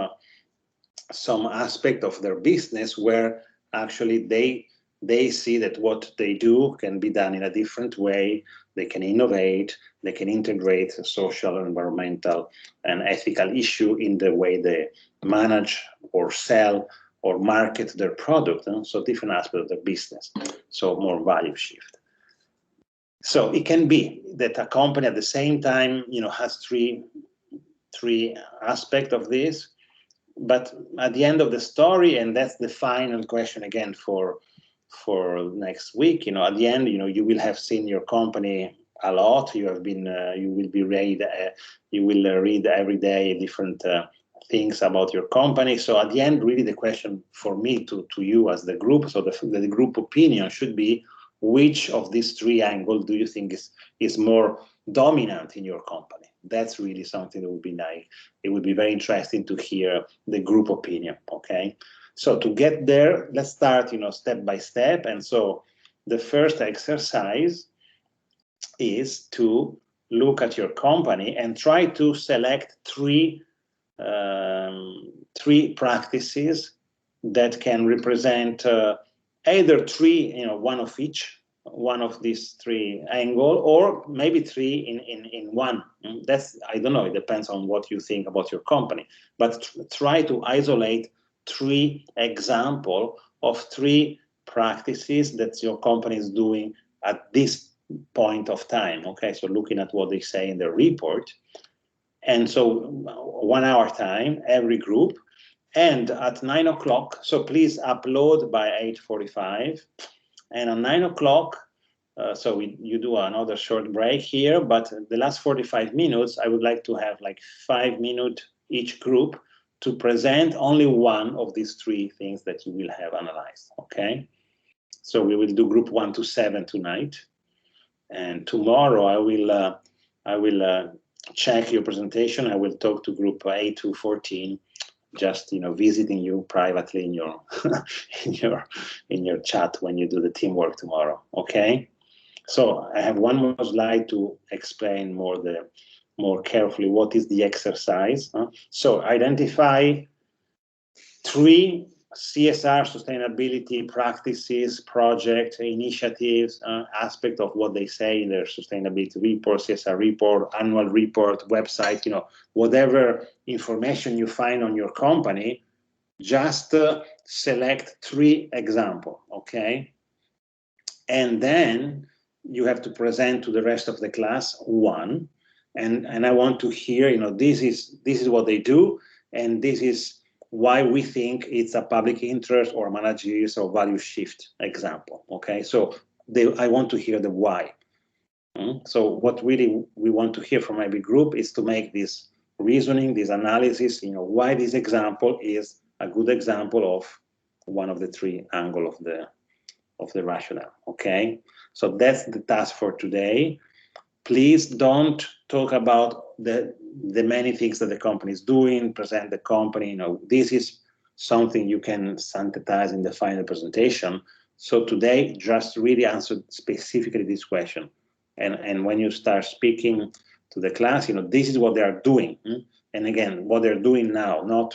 aspect of their business where actually they see that what they do can be done in a different way. They can innovate, they can integrate social, environmental, and ethical issue in the way they manage or sell or market their product. So different aspects of their business. So more value shift. So it can be that a company at the same time, has three aspects of this. But at the end of the story, and that's the final question again for next week, at the end, you will have seen your company a lot. You have been, you will read every day different things about your company. So at the end, really the question for me to you as the group, so the group opinion should be, which of these three angles do you think is more dominant in your company? That's really something that would be nice. It would be very interesting to hear the group opinion, okay? So to get there, let's start, step by step. And so the first exercise is to look at your company and try to select three practices that can represent either three, one of each, one of these three angles, or maybe three in one. That's, I don't know, it depends on what you think about your company, but try to isolate three examples of three practices that your company is doing at this point of time. Okay, so looking at what they say in the report. And so 1 hour time, every group, and at 9 o'clock, so please upload by 8:45, and at 9 o'clock, so you do another short break here, but the last 45 minutes, I would like to have like 5 minutes each group to present only one of these three things that you will have analyzed, okay? So we will do group 1 to 7 tonight, and tomorrow I will check your presentation. I will talk to group 8 to 14, just visiting you privately in your in your chat when you do the teamwork tomorrow. Okay, so I have one more slide to explain more carefully what is the exercise. So identify three CSR sustainability practices, projects, initiatives, aspect of what they say in their sustainability report, CSR report, annual report, website, whatever information you find on your company, just select three examples, okay? And then you have to present to the rest of the class one, and I want to hear, this is what they do, and this is why we think it's a public interest or managerial or value shift example, okay? So I want to hear the why. So what really we want to hear from every group is to make this reasoning, this analysis, why this example is a good example of one of the three angles of the rationale, okay? So that's the task for today. Please don't talk about the many things that the company is doing, present the company, this is something you can synthesize in the final presentation. So today, just really answer specifically this question. And when you start speaking to the class, this is what they are doing. And again, what they're doing now, not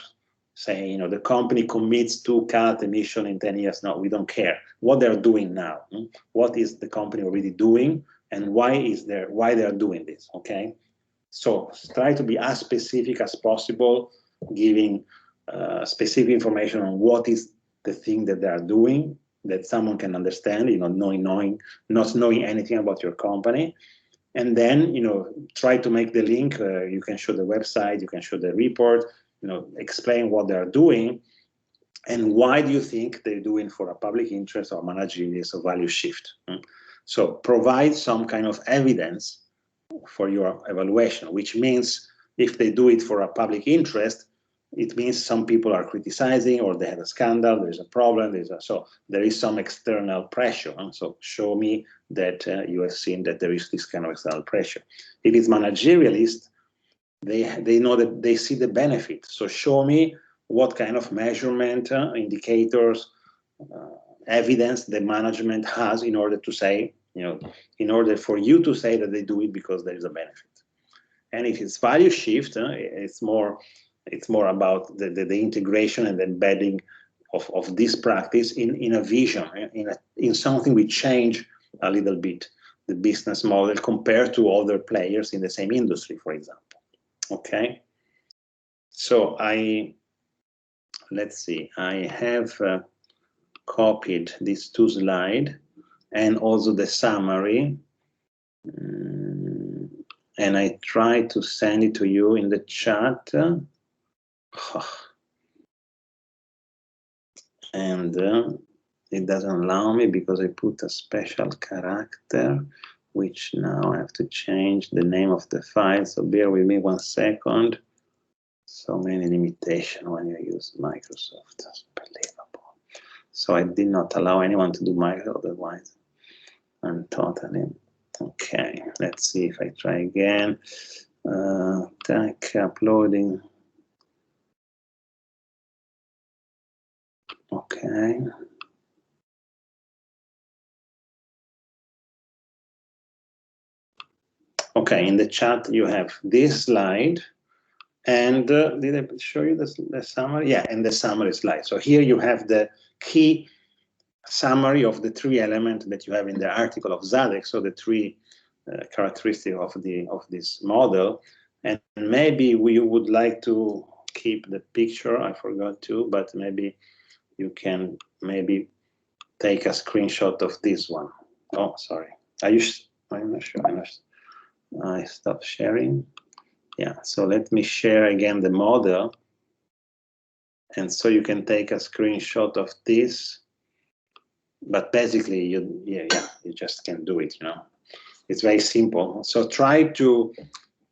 saying, the company commits to cut emission in 10 years. No, we don't care. What they're doing now. What is the company already doing? And why they're doing this, okay? So try to be as specific as possible, giving specific information on what is the thing that they are doing, that someone can understand, not knowing anything about your company. And then, try to make the link. You can show the website, you can show the report, explain what they're doing, and why do you think they're doing for a public interest or managerial or value shift. So provide some kind of evidence for your evaluation, which means if they do it for a public interest, it means some people are criticizing, or they have a scandal, there's a problem, so there is some external pressure. So show me that you have seen that there is this kind of external pressure. If it's managerialist, they know that they see the benefit. So show me what kind of measurement, indicators, evidence the management has in order to say, in order for you to say that they do it because there is a benefit. And if it's value shift, it's more about the integration and the embedding of this practice in a vision, in something we change a little bit the business model compared to other players in the same industry, for example. Okay. So let's see, I have copied these two slides and also the summary And I try to send it to you in the chat. And it doesn't allow me because I put a special character, which now I have to change the name of the file. So bear with me 1 second. So many limitations when you use Microsoft. It's unbelievable. So I did not allow anyone to do Microsoft, otherwise I'm totally okay. Let's see if I try again. Tag uploading. Okay. Okay, in the chat you have this slide, and did I show you the summary? Yeah, and the summary slide. So here you have the key summary of the 3 elements that you have in the article of Zadek. So the 3 characteristics of this model, and maybe we would like to keep the picture. I forgot to, but maybe you can take a screenshot of this one. Oh, sorry. I'm not sure. I stopped sharing. Yeah, so let me share again the model. And so you can take a screenshot of this. But basically, you just can do it, It's very simple. So try to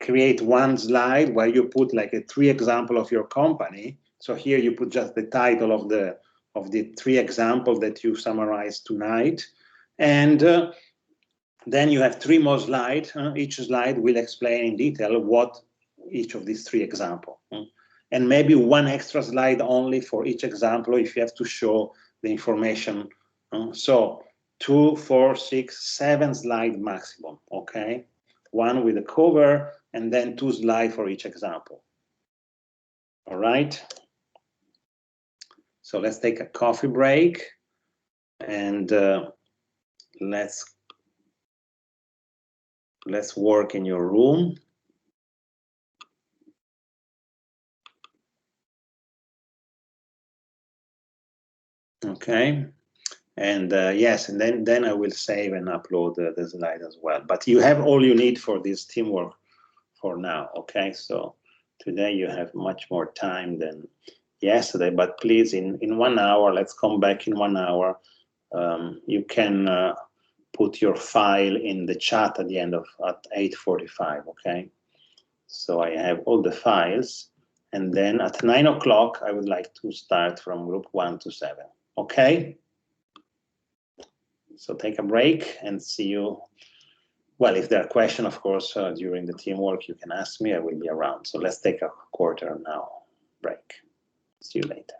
create one slide where you put like a 3 example of your company. So here you put just the title of the 3 examples that you summarized tonight. And then you have 3 more slides. Each slide will explain in detail what each of these 3 examples. And maybe 1 extra slide only for each example if you have to show the information. So 2, 4, 6, 7 slides maximum, okay? 1 with the cover, and then 2 slides for each example. All right? So let's take a coffee break, and let's work in your room. Okay. And yes, and then I will save and upload the slide as well. But you have all you need for this teamwork for now, okay? So today you have much more time than yesterday, but please, in 1 hour, let's come back in 1 hour. You can put your file in the chat at the end of at 8:45, okay? So I have all the files, and then at 9 o'clock, I would like to start from group 1 to 7, okay? So take a break and see you. Well, if there are questions, of course, during the teamwork, you can ask me. I will be around. So let's take a quarter now break. See you later.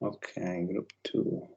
Okay, group 2.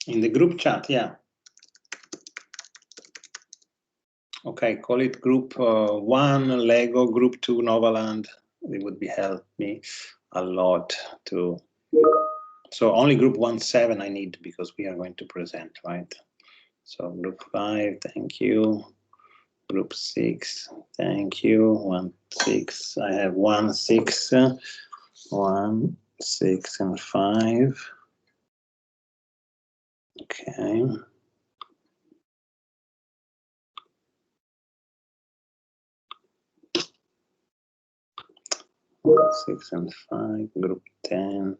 In the group chat, yeah. Okay, call it group 1 Lego, group 2 Novaland. It would be help me a lot to. So only group 1-7 I need because we are going to present, right? So group 5, thank you. Group 6, thank you. 1-6, I have 1-6, 1, 6, and 5. Okay. One, 6, and 5, group 10.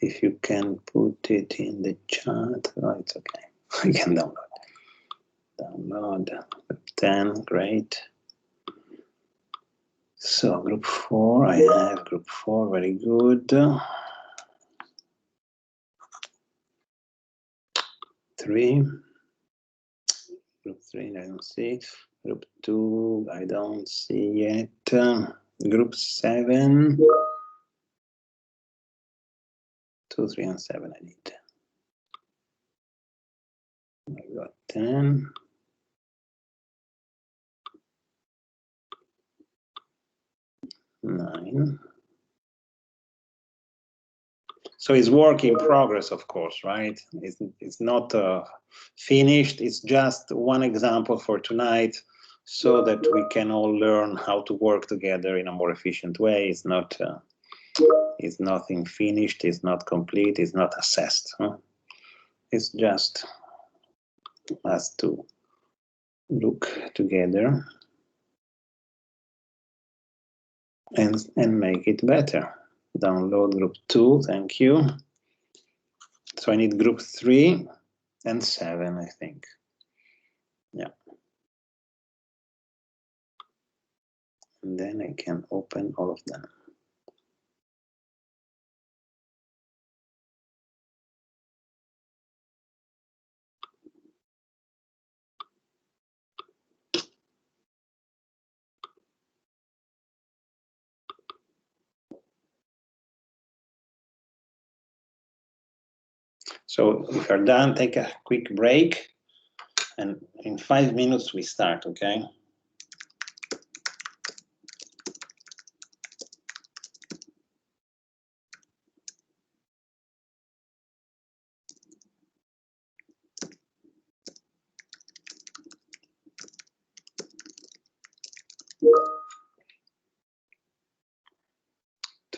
If you can put it in the chat, oh, it's okay. I can download. Download group 10, great. So group 4, I have group 4, very good. 3, group 3, I don't see. Group 2, I don't see yet. Group 7, 2, 3, and 7 I need. I got 10. 9. So it's work in progress, of course, right? It's not finished. It's just one example for tonight so that we can all learn how to work together in a more efficient way. It's not, it's nothing finished. It's not complete. It's not assessed. Huh? It's just us to look together and make it better. Download group 2, thank you. So I need group 3 and 7, I think. Yeah. And then I can open all of them. So if you're done, take a quick break, and in 5 minutes we start, okay?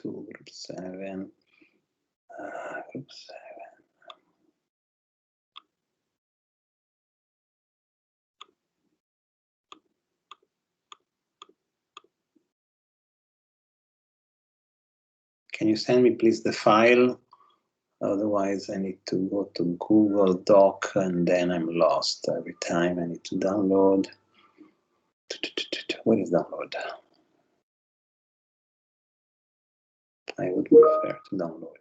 Group 7. Group 7. Can you send me, please, the file? Otherwise, I need to go to Google Doc, and then I'm lost every time. I need to download. What is download? I would prefer to download.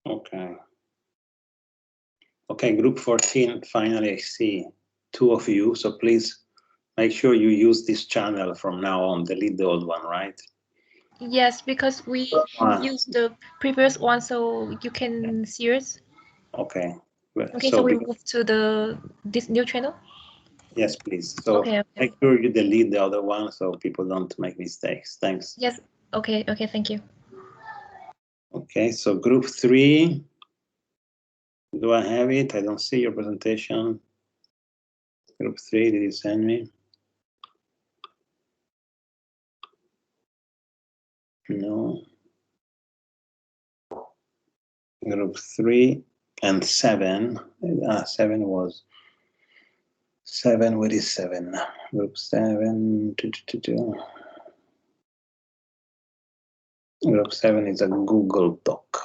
Okay. Okay, group 14, finally I see 2 of you, so please make sure you use this channel from now on, delete the old one, right? Yes, because we used the previous one, so you can see us. Okay. Okay, so we move to this new channel? Yes, please. So okay. make sure you delete the other one so people don't make mistakes. Thanks. Yes, okay, thank you. Okay, so group 3. Do I have it? I don't see your presentation. Group 3, did you send me? No. Group 3 and 7. 7 was 7. Where is 7? Group 7. Group 7 is a Google Doc.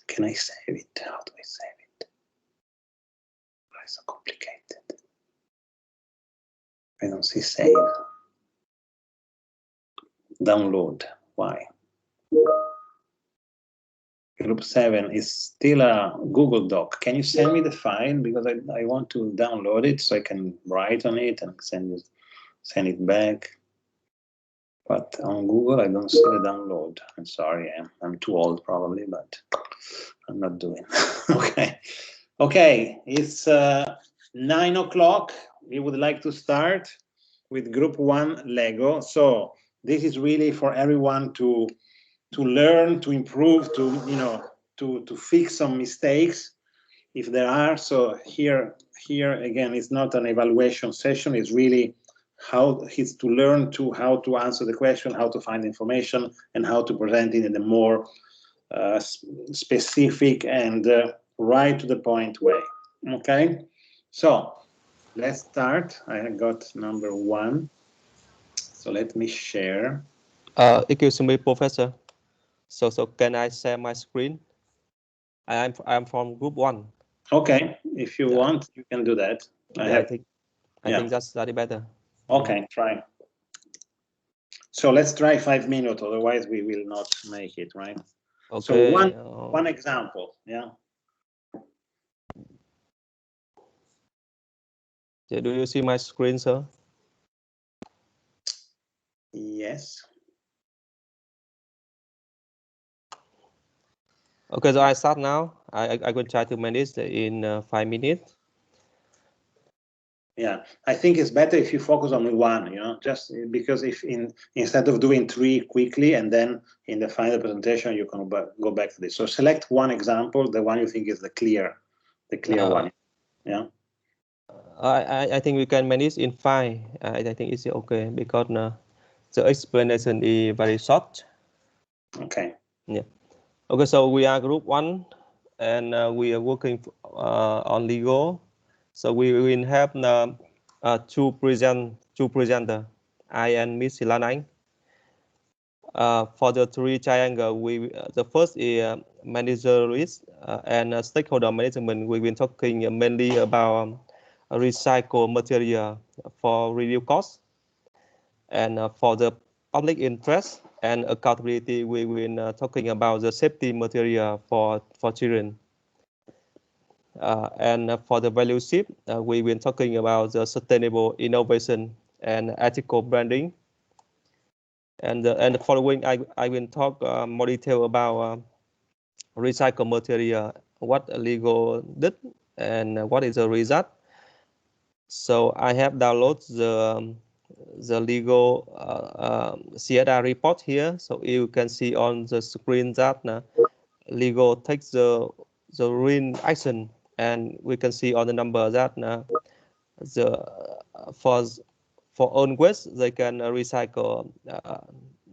Can I save it? How do I save it? It's so complicated. I don't see save. Download. Why? Group 7 is still a Google Doc. Can you send me the file? Because I want to download it so I can write on it and send it back. But on Google, I don't see the download. I'm sorry, I'm too old probably, but I'm not doing. Okay, it's 9 o'clock. We would like to start with group 1 Lego. So this is really for everyone to learn, to improve, to fix some mistakes if there are. So here again, it's not an evaluation session. It's really how it's to learn how to answer the question, how to find information, and how to present it in a more specific and right to the point way. Okay, so let's start. I got number 1. So let me share. Excuse me, Professor. So can I share my screen? I'm from group 1. Okay, if you want, you can do that. I think that's slightly better. Okay, try. So let's try 5 minutes, otherwise we will not make it, right? Okay. So one example, yeah. Do you see my screen, sir? Yes. Okay, so I start now. I will try to manage in 5 minutes. Yeah, I think it's better if you focus on one, just because if instead of doing 3 quickly and then in the final presentation you can go back to this. So select one example, the one you think is the clear one. Yeah. I think we can manage in 5. I think it's okay because the explanation is very short. Okay. Yeah. Okay, so we are group 1 and we are working on Lego. So we will have two presenter, I and Miss Lanang. For the 3 triangle, the first is manager risk and stakeholder management. We've been talking mainly about recycled material for reduce costs, and for the public interest and accountability, we've been talking about the safety material for children. And for the value shift, we've been talking about the sustainable innovation and ethical branding. And the following, I will talk more detail about recycled material, what Lego did, and what is the result. So I have downloaded the Lego CSR report here. So you can see on the screen that Lego takes the real action, and we can see on the number that for own waste they can recycle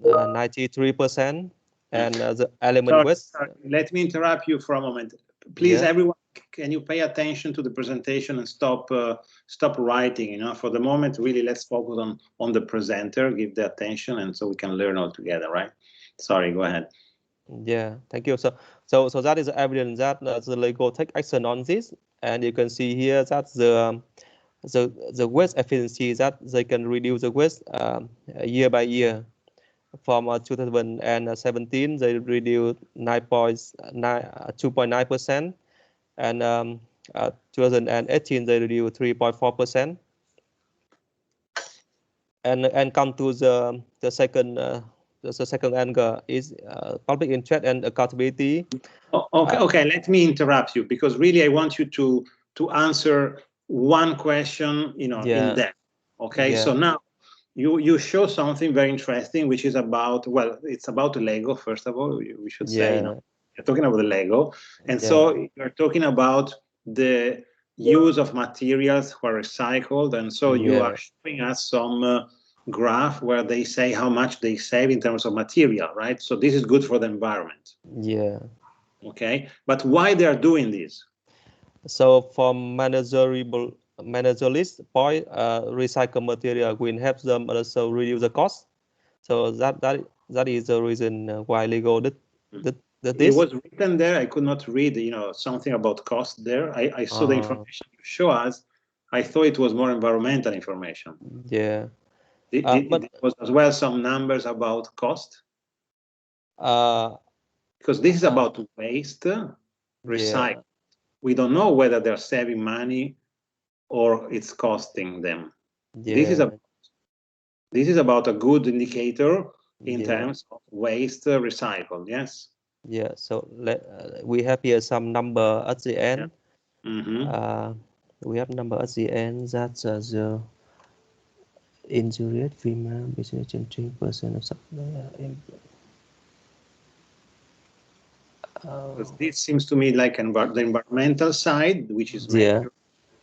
93%, and the element waste. Sorry, let me interrupt you for a moment. Please, everyone, can you pay attention to the presentation and stop writing? For the moment, really, let's focus on the presenter, give the attention, and so we can learn all together, right? Sorry, go ahead. Yeah, thank you. So that is evidence that the Lego take action on this, and you can see here that the waste efficiency, that they can reduce the waste year by year. From 2017, they reduced 2.9%, and 2018 they reduced 3.4%. And come to the second angle is public interest and accountability. Okay. Let me interrupt you, because really I want you to answer one question, in depth. Okay. Yeah. So now you show something very interesting, which is about, well, it's about Lego. First of all, we should say, you're talking about the Lego, and so you're talking about the use of materials who are recycled, and so you are showing us some graph where they say how much they save in terms of material, right? So this is good for the environment. Yeah. Okay, but why they are doing this? So from managerist point, recycled material will help them also reduce the cost. So that is the reason why Lego did this. It was written there. I could not read, something about cost there. I saw the information you show us. I thought it was more environmental information. Yeah. But there was as well some numbers about cost. Because this is about waste, recycle. We don't know whether they're saving money or it's costing them. This is about a good indicator in terms of waste recycled. Yes. Yeah, so we have here some number at the end. We have number at the end that the injury female business and 3% of this seems to me like the environmental side, which is major,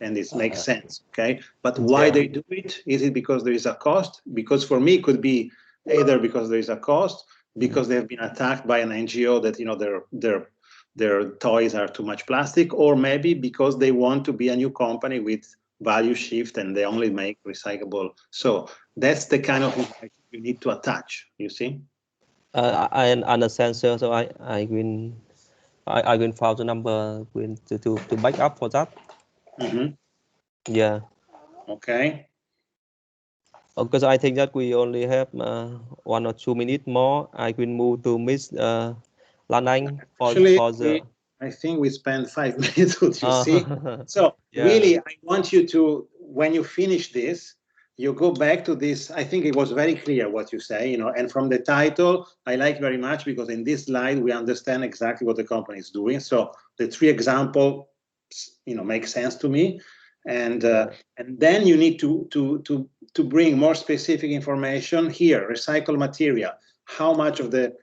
and it makes sense. Okay, but why they do it? Is it because there is a cost? Because for me, it could be either because there is a cost, because they have been attacked by an NGO that their toys are too much plastic, or maybe because they want to be a new company with value shift and they only make recyclable. So that's the kind of information you need to attach. You see. I understand, sir. So I will follow the number to back up for that. Yeah. Okay. Because I think that we only have 1 or 2 minutes more. I will move to Miss Lan Anh for the. I think we spent 5 minutes. Would you see? So really, I want you to, when you finish this, you go back to this. I think it was very clear what you say, you know, and from the title, I like very much because in this slide, we understand exactly what the company is doing. So the 3 examples, you know, make sense to me. And then you need to bring more specific information here. Recycled material. How much of the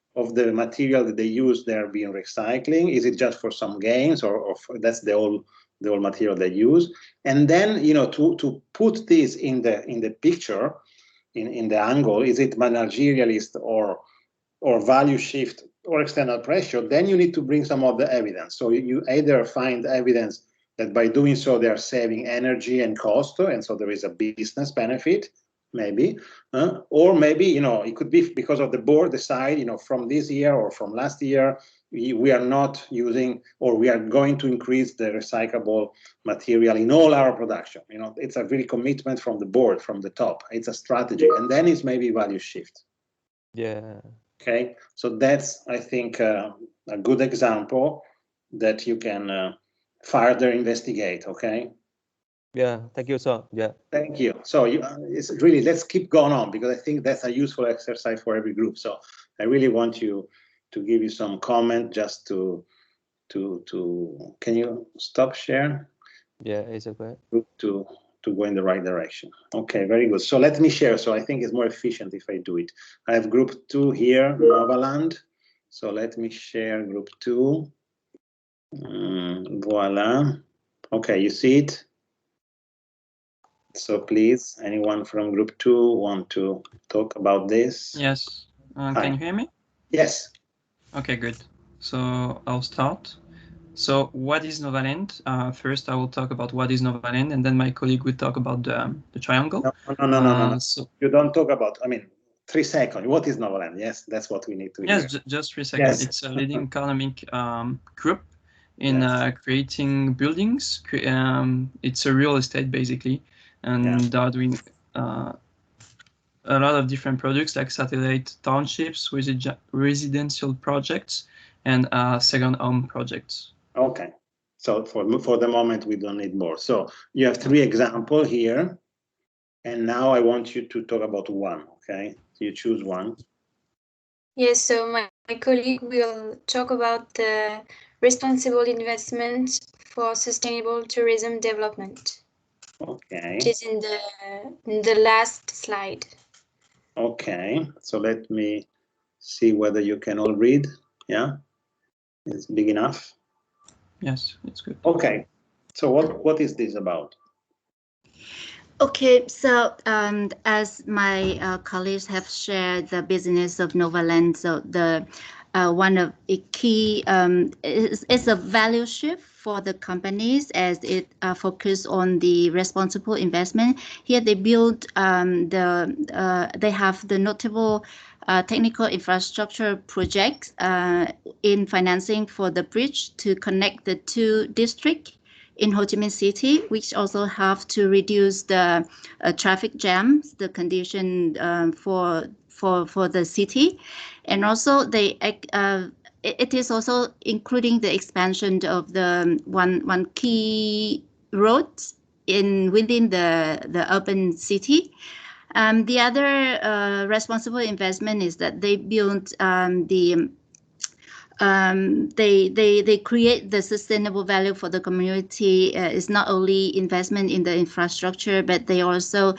material that they use they're being recycling? Is it just for some games, or that's the whole material they use? And then, you know, to put this in the picture, in the angle, is it managerialist or value shift or external pressure? Then you need to bring some of the evidence. So you either find evidence that by doing so they are saving energy and cost, and so there is a business benefit, maybe, or maybe, you know, it could be because of the board decide, you know, from this year or from last year, we are not using, or we are going to increase the recyclable material in all our production. You know, it's a really commitment from the board, from the top. It's a strategy, and then it's maybe value shift. Yeah. Okay, so that's, I think, a good example that you can further investigate. Okay. Yeah, thank you, sir. Yeah. Thank you. So it's really, let's keep going on, because I think that's a useful exercise for every group. So I really want you to give you some comment, just to can you stop share? Yeah, it's okay. To go in the right direction. Okay, very good. So let me share. So I think it's more efficient if I do it. I have group 2 here, Novaland. So let me share group 2. Voila. Okay, you see it? So please, anyone from group 2 want to talk about this? Yes. Can you hear me? Yes. Okay, good. So I'll start. So what is Novaland? First, I will talk about what is Novaland, and then my colleague will talk about the triangle. No. So you don't talk about, I mean, 3 seconds. What is Novaland? Yes, that's what we need to hear. Yes, just 3 seconds. Yes. It's a leading economic group in creating buildings. It's a real estate, basically, and they are doing a lot of different products like satellite townships, residential projects, and second home projects. Okay, so for the moment we don't need more. So you have 3 examples here, and now I want you to talk about one. Okay, so you choose one. Yes, so my colleague will talk about the responsible investment for sustainable tourism development. Okay. Which is in the last slide. Okay, so let me see whether you can all read. Yeah, it's big enough. Yes, it's good. Okay, so what is this about? Okay, so as my colleagues have shared the business of Novaland, so the one of the key is a value shift for the companies as it focus on the responsible investment. Here they build they have the notable technical infrastructure projects in financing for the bridge to connect the 2 districts in Ho Chi Minh City, which also have to reduce the traffic jams, the condition for the city, and also it is also including the expansion of the one key road within the urban city. The other responsible investment is that they built they create the sustainable value for the community. It's not only investment in the infrastructure, but they also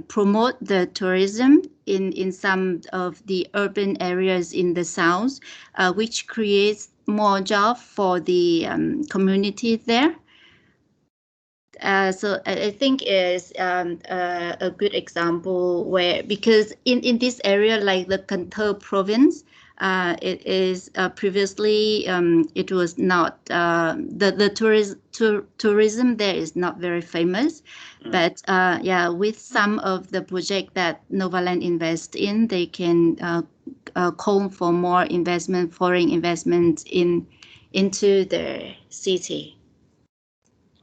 promote the tourism in some of the urban areas in the south, which creates more jobs for the community there. So I think is a good example where, because in this area, like the Kanto province, it is previously it was not the tourism there is not very famous, but yeah, with some of the project that Novaland invest in, they can call for more investment, foreign investment into the city.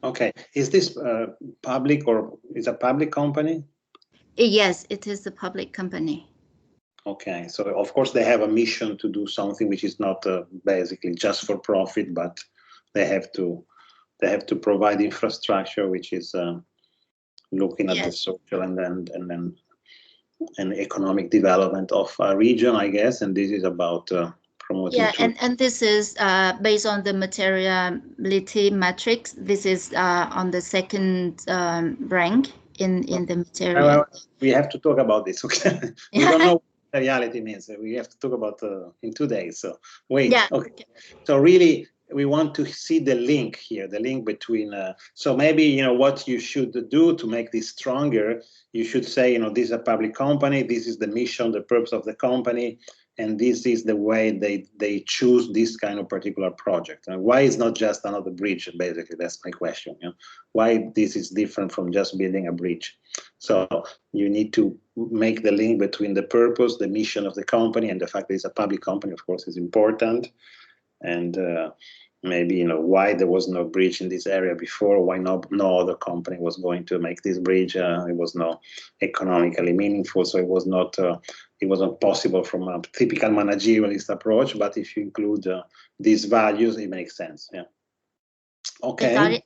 Okay, is this public, or is a public company? Yes, it is a public company. Okay, so of course they have a mission to do something which is not basically just for profit, but they have to provide infrastructure which is looking at the social and economic development of a region, I guess, and this is about promoting. Yeah, and this is based on the materiality matrix. This is on the second rank in the material. We have to talk about this. Okay, we don't know what materiality means. We have to talk about in 2 days. So wait. Yeah. Okay. So really, we want to see the link here, the link between. So maybe what you should do to make this stronger. You should say, this is a public company. This is the mission, the purpose of the company. And this is the way they choose this kind of particular project. And why it's not just another bridge, basically, that's my question. Why this is different from just building a bridge. So you need to make the link between the purpose, the mission of the company, and the fact that it's a public company, of course, is important. And maybe, why there was no bridge in this area before, why no other company was going to make this bridge. It was not economically meaningful, so it was not it wasn't possible from a typical managerialist approach, but if you include these values, it makes sense. Yeah. Okay. Got it.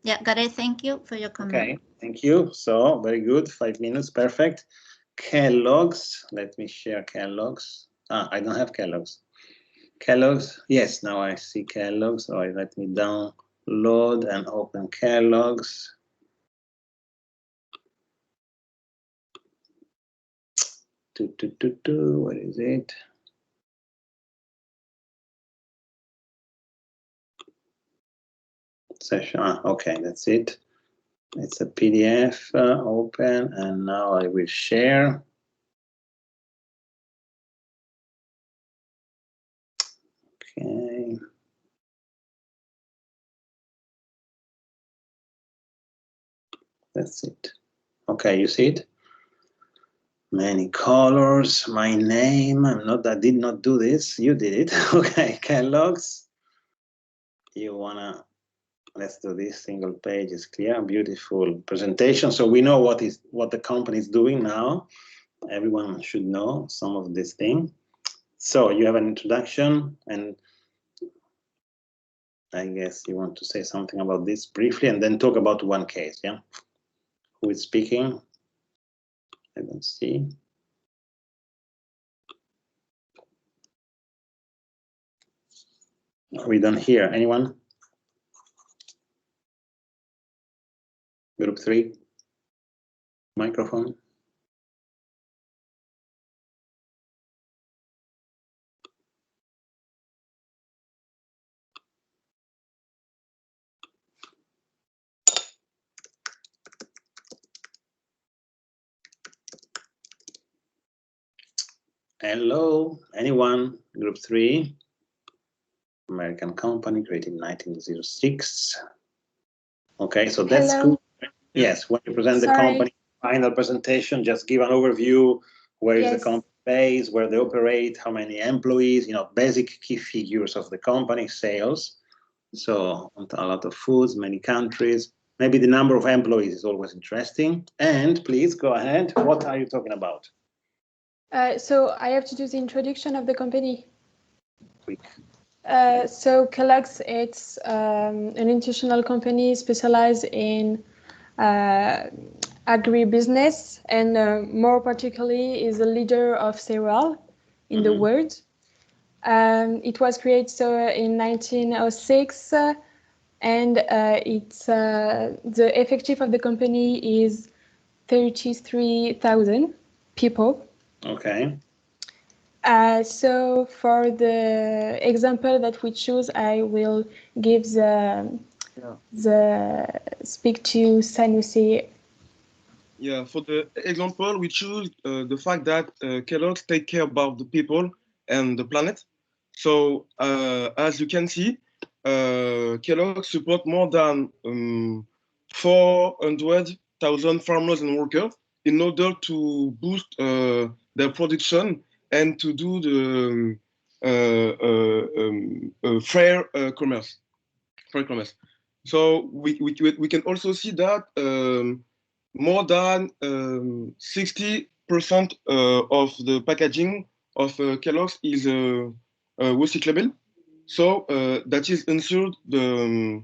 Yeah, got it. Thank you for your comment. Okay, thank you. So very good, 5 minutes, perfect. Kellogg's, let me share Kellogg's. I don't have Kellogg's. Kellogg's, yes, now I see Kellogg's. So let me download and open Kellogg's. What is it? Session, okay, that's it. It's a PDF, open, and now I will share. Okay. That's it. Okay, you see it? Many colors, my name. I did not do this. You did it. Okay, Kellogg's. You wanna, let's do this. Single page is clear, beautiful presentation. So we know what the company is doing now. Everyone should know some of this thing. So you have an introduction, and I guess you want to say something about this briefly, and then talk about one case. Yeah, who is speaking? I don't see. We don't hear anyone. Group 3, microphone. Hello, anyone? Group 3, American company created in 1906. Okay, so that's Hello. good. Yes, when you present the Sorry. company, final presentation, just give an overview. Where is the Yes. company based, where they operate, how many employees, basic key figures of the company, sales. So a lot of foods, many countries. Maybe the number of employees is always interesting. And please go ahead. What are you talking about? So I have to do the introduction of the company. Quick. So Kellogg's, it's an international company specialized in agribusiness, and more particularly is a leader of cereal in the world. It was created in 1906, and the effective of the company is 33,000 people. Okay. So for the example that we choose, I will give the speak to Sanusi. Yeah, for the example, we choose the fact that Kellogg's take care about the people and the planet. So as you can see, Kellogg support more than 400,000 farmers and workers in order to boost their production and to do the fair commerce. Fair commerce. So we can also see that more than 60% of the packaging of Kellogg's is recyclable. So that is ensured the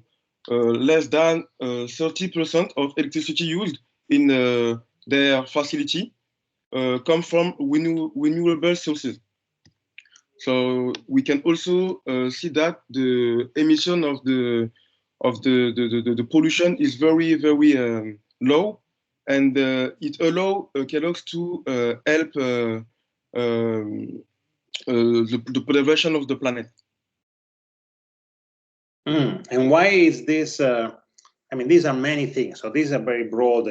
less than 30% of electricity used in their facility come from renewable sources. So we can also see that the emission of the pollution is very low, and it allows Kellogg's to help the preservation of the planet. And why is this? I mean, these are many things. So these are very broad.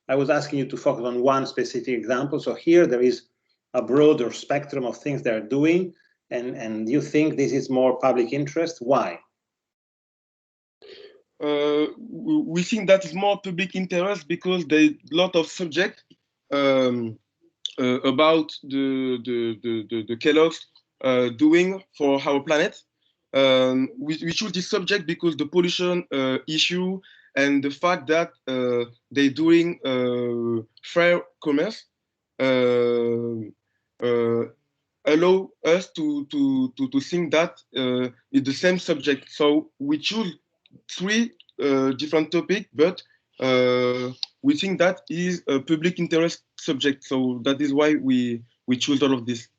I was asking you to focus on one specific example. So here there is a broader spectrum of things they're doing, and you think this is more public interest. Why? We think that is more public interest because there is a lot of subject about the Kellogg's doing for our planet. We choose this subject because the pollution issue and the fact that they're doing fair commerce allow us to think that it's the same subject. So we choose three different topics, but we think that is a public interest subject. So that is why we choose all of this.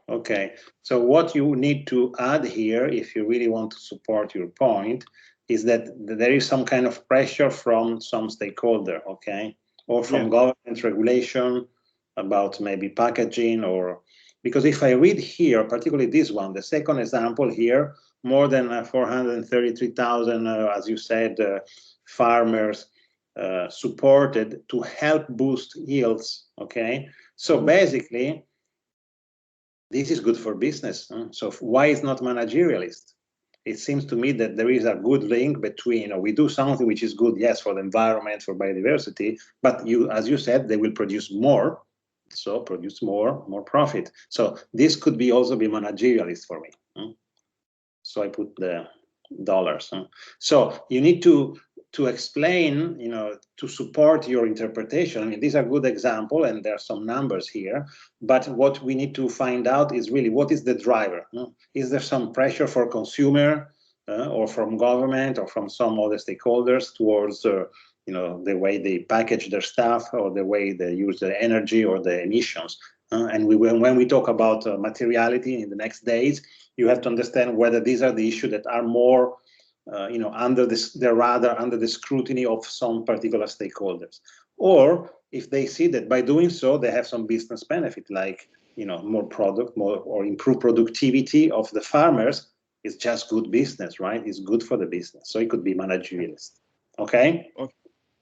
Okay, so what you need to add here, if you really want to support your point, is that there is some kind of pressure from some stakeholder, okay, or from government regulation about maybe packaging, or because if I read here, particularly this one, the second example here, more than 433,000, as you said, farmers supported to help boost yields, okay? So basically, this is good for business. So why is not managerialist? It seems to me that there is a good link between, we do something which is good, yes, for the environment, for biodiversity, but as you said, they will produce more, so produce more profit. So this could be also be managerialist for me. So I put the dollars. So you need to explain, to support your interpretation. I mean, these are good examples, and there are some numbers here. But what we need to find out is really what is the driver. Is there some pressure for consumer, or from government, or from some other stakeholders towards, the way they package their stuff, or the way they use their energy, or the emissions? And when we talk about materiality in the next days, you have to understand whether these are the issues that are more, they're rather under the scrutiny of some particular stakeholders, or if they see that by doing so they have some business benefit, like more product, or improved productivity of the farmers. It's just good business, right? It's good for the business. So it could be managerialist. Okay.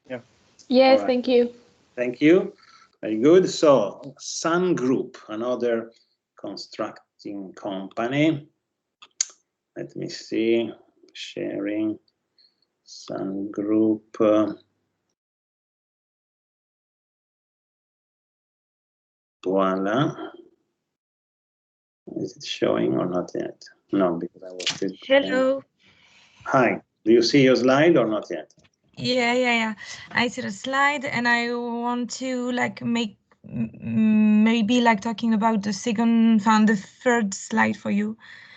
Yeah. Yes, right. Thank you. Thank you. Very good. So Sun Group, another constructing company. Let me see. Sharing. Sun Group. Voila. Is it showing or not yet? No, because I was still. Hello. Hi. Do you see your slide or not yet? Yeah. I see the slide, and I want to make maybe talking about the the third slide for you.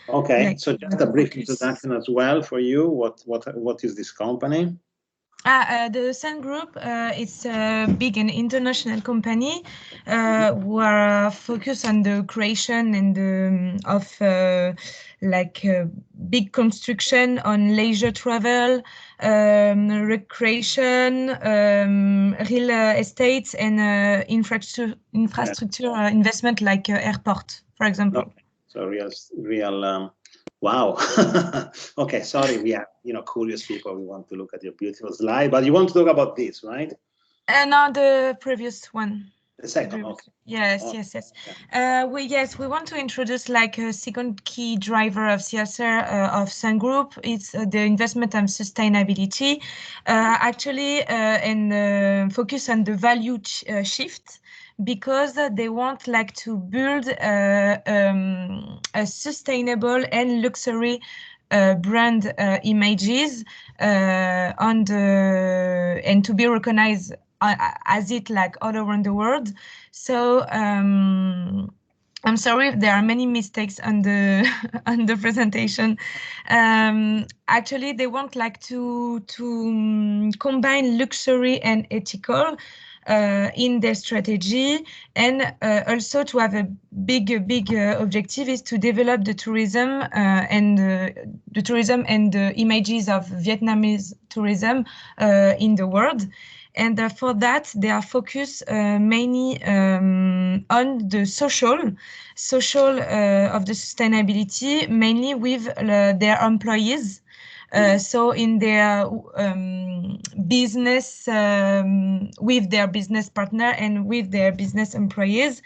Okay, so just a brief introduction as well for you. What is this company? The Sun Group, it's a big and international company who are focused on the creation and of big construction on leisure travel, recreation, real estate, and infrastructure investment like airport, for example. Okay. So real. Wow. Okay, sorry, we are curious people. We want to look at your beautiful slide, but you want to talk about this, right? No, the previous one. The second, okay. Yes, Oh, yes. yeah. We want to introduce like a second key driver of CSR of Sun Group. It's the investment and sustainability, and focus on the value shift, because they want like to build a sustainable and luxury brand images and to be recognized as it like all around the world. So I'm sorry if there are many mistakes on the on the presentation. Actually, they want like to combine luxury and ethical in their strategy, and also to have a big objective is to develop the tourism and the images of Vietnamese tourism in the world. And for that, they are focused mainly on the social of the sustainability, mainly with their employees. So in their business, with their business partner and with their business employees.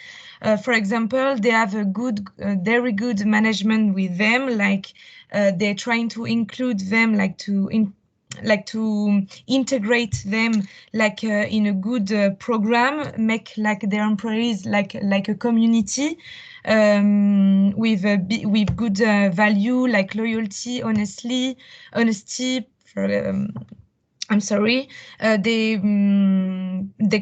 For example, they have a very good management with them. Like they're trying to include them, like to integrate them like in a good program, make like their employees like a community with good value like loyalty, honesty. I'm sorry. They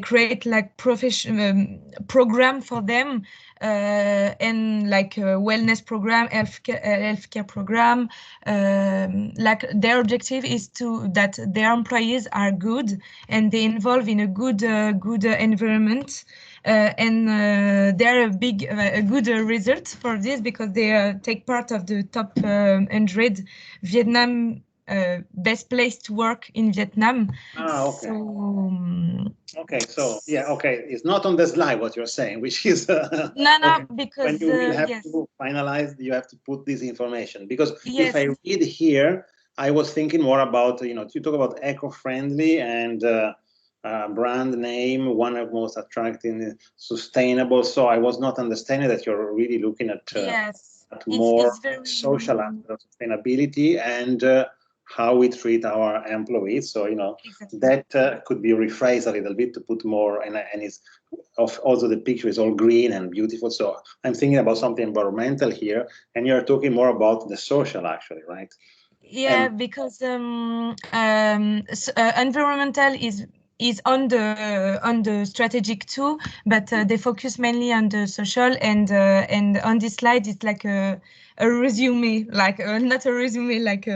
create like professional program for them, and like a wellness program, healthcare program. Like their objective is that their employees are good and they involve in a good environment. And they're a good result for this, because they take part of the top 100 Vietnam best place to work in Vietnam. Okay. So, okay, so yeah, okay, it's not on the slide what you're saying, which is no, okay. because When you will have yes. to finalize, you have to put this information, because Yes. if I read here, I was thinking more about, you talk about eco-friendly and brand name, one of most attractive, sustainable. So I was not understanding that you're really looking at, Yes. at more social aspect of sustainability and how we treat our employees. So, exactly. that could be rephrased a little bit to put more, and it's also the picture is all green and beautiful. So I'm thinking about something environmental here, and you're talking more about the social actually, right? Yeah, because environmental is on the strategic too, but they focus mainly on the social, and on this slide it's like a resume, like not a resume, like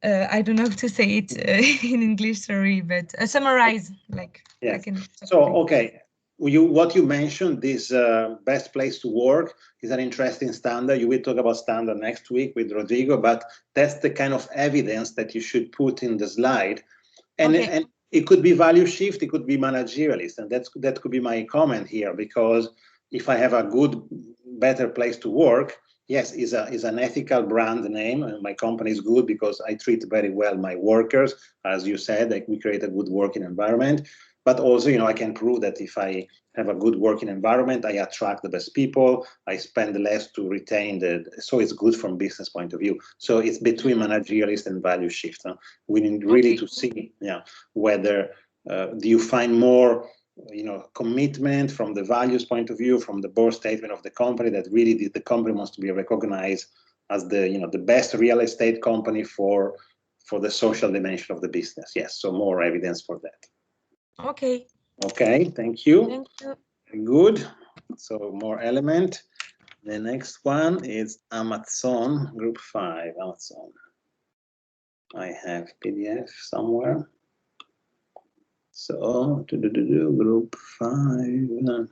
I don't know how to say it in English, sorry, but summarize, like. Yes. So, okay, what you mentioned, this best place to work is an interesting standard. You will talk about standard next week with Rodrigo, but that's the kind of evidence that you should put in the slide. And, okay. and it could be value shift, it could be managerialist, and that could be my comment here, because if I have a good, better place to work, yes, is an ethical brand name. And my company is good because I treat very well my workers. As you said, we create a good working environment. But also, I can prove that if I have a good working environment, I attract the best people, I spend less to retain so it's good from business point of view. So it's between managerialist and value shift. We need really to see, whether do you find more commitment from the values point of view, from the board statement of the company, that really the company wants to be recognized as the best real estate company for the social dimension of the business. Yes, so more evidence for that. Okay. Okay, thank you. Thank you. Very good. So more element. The next one is Amazon, group 5, Amazon. I have PDF somewhere. So, group 5,